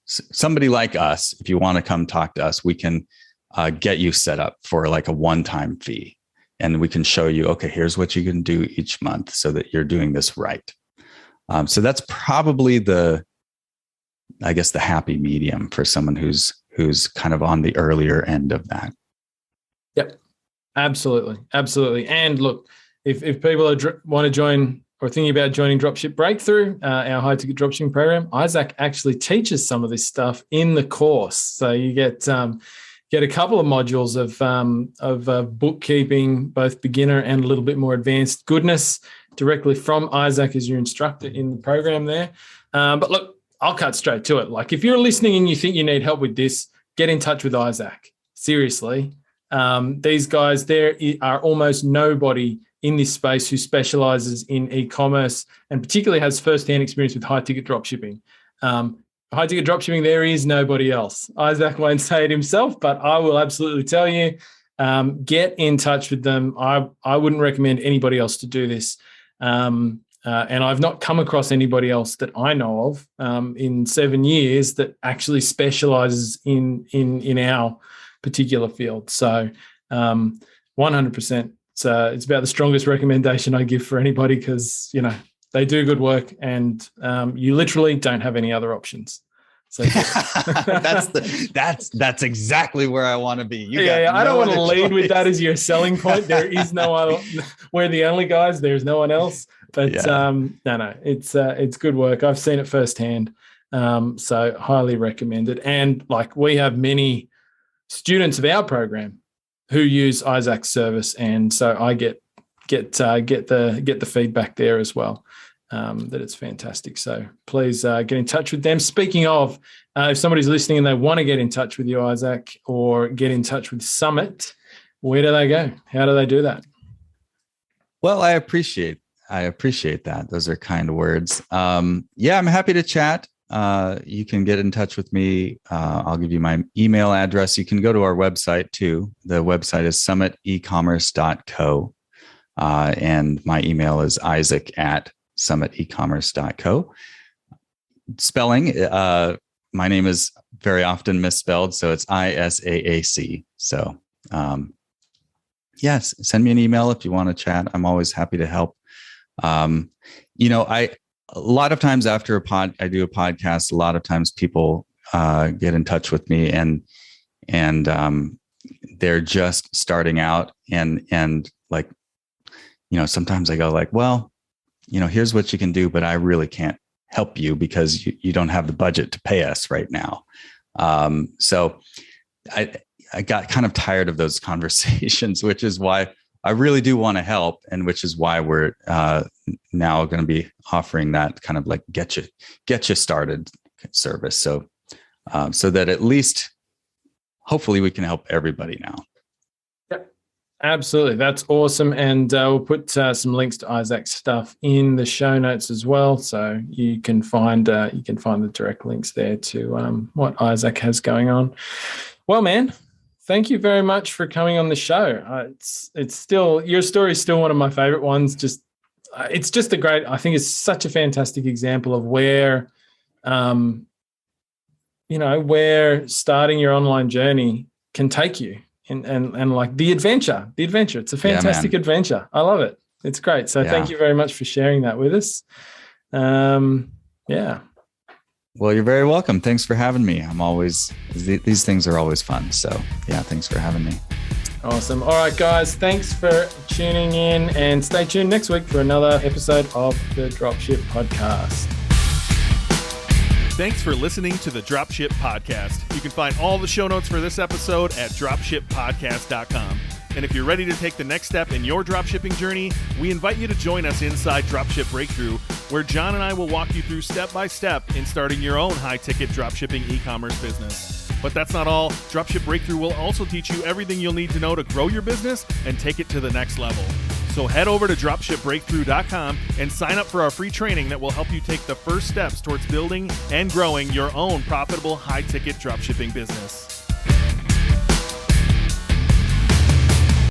somebody like us, if you want to come talk to us, we can get you set up for like a one-time fee. And we can show you, okay, here's what you can do each month so that you're doing this right. So that's probably the happy medium for someone who's kind of on the earlier end of that. Yep, absolutely. Absolutely. And look, if people want to join or thinking about joining Dropship Breakthrough, our high ticket dropshipping program, Isaac actually teaches some of this stuff in the course. So you get a couple of modules of bookkeeping, both beginner and a little bit more advanced goodness, directly from Isaac as your instructor in the program there. But look, I'll cut straight to it. Like, if you're listening and you think you need help with this, get in touch with Isaac. Seriously. These guys, there are almost nobody in this space who specializes in e-commerce and particularly has firsthand experience with high-ticket dropshipping. High-ticket dropshipping, there is nobody else. Isaac won't say it himself, but I will absolutely tell you, get in touch with them. I wouldn't recommend anybody else to do this. And I've not come across anybody else that I know of in 7 years that actually specializes in our particular field. So 100%. It's about the strongest recommendation I give for anybody because, you know, they do good work and you literally don't have any other options. So that's exactly where I want to be. I don't want to lead with that as your selling point. There is no other. We're the only guys. There's no one else. But no, it's good work. I've seen it firsthand. So highly recommended. And like we have many students of our program who use Isaac's service, and so I get the feedback there as well. That it's fantastic. So please get in touch with them. Speaking of, if somebody's listening and they want to get in touch with you, Isaac, or get in touch with Summit, where do they go? How do they do that? Well, I appreciate that. Those are kind words. I'm happy to chat. You can get in touch with me. I'll give you my email address. You can go to our website too. The website is summitecommerce.co. And my email is isaac@summitecommerce.co. Spelling, my name is very often misspelled, so it's ISAAC. So, yes, send me an email if you want to chat. I'm always happy to help. A lot of times after I do a podcast, a lot of times people get in touch with me and they're just starting out and like, you know, sometimes I go like, well, you know, here's what you can do, but I really can't help you because you don't have the budget to pay us right now. So I got kind of tired of those conversations, which is why I really do want to help. And which is why we're now going to be offering that kind of like get you started service. So that at least hopefully we can help everybody now. Absolutely. That's awesome. And we'll put some links to Isaac's stuff in the show notes as well. So you can find the direct links there to what Isaac has going on. Well, man, thank you very much for coming on the show. It's still, your story is still one of my favorite ones. It's just I think it's such a fantastic example of where, where starting your online journey can take you. And like the adventure, it's a fantastic adventure. I love it. It's great. So thank you very much for sharing that with us. Well, you're very welcome. Thanks for having me. These things are always fun. So thanks for having me. Awesome. All right, guys, thanks for tuning in and stay tuned next week for another episode of the Dropship Podcast. Thanks for listening to the Dropship Podcast. You can find all the show notes for this episode at dropshippodcast.com. And if you're ready to take the next step in your dropshipping journey, we invite you to join us inside Dropship Breakthrough, where John and I will walk you through step by step in starting your own high-ticket dropshipping e-commerce business. But that's not all. Dropship Breakthrough will also teach you everything you'll need to know to grow your business and take it to the next level. So head over to dropshipbreakthrough.com and sign up for our free training that will help you take the first steps towards building and growing your own profitable high-ticket dropshipping business.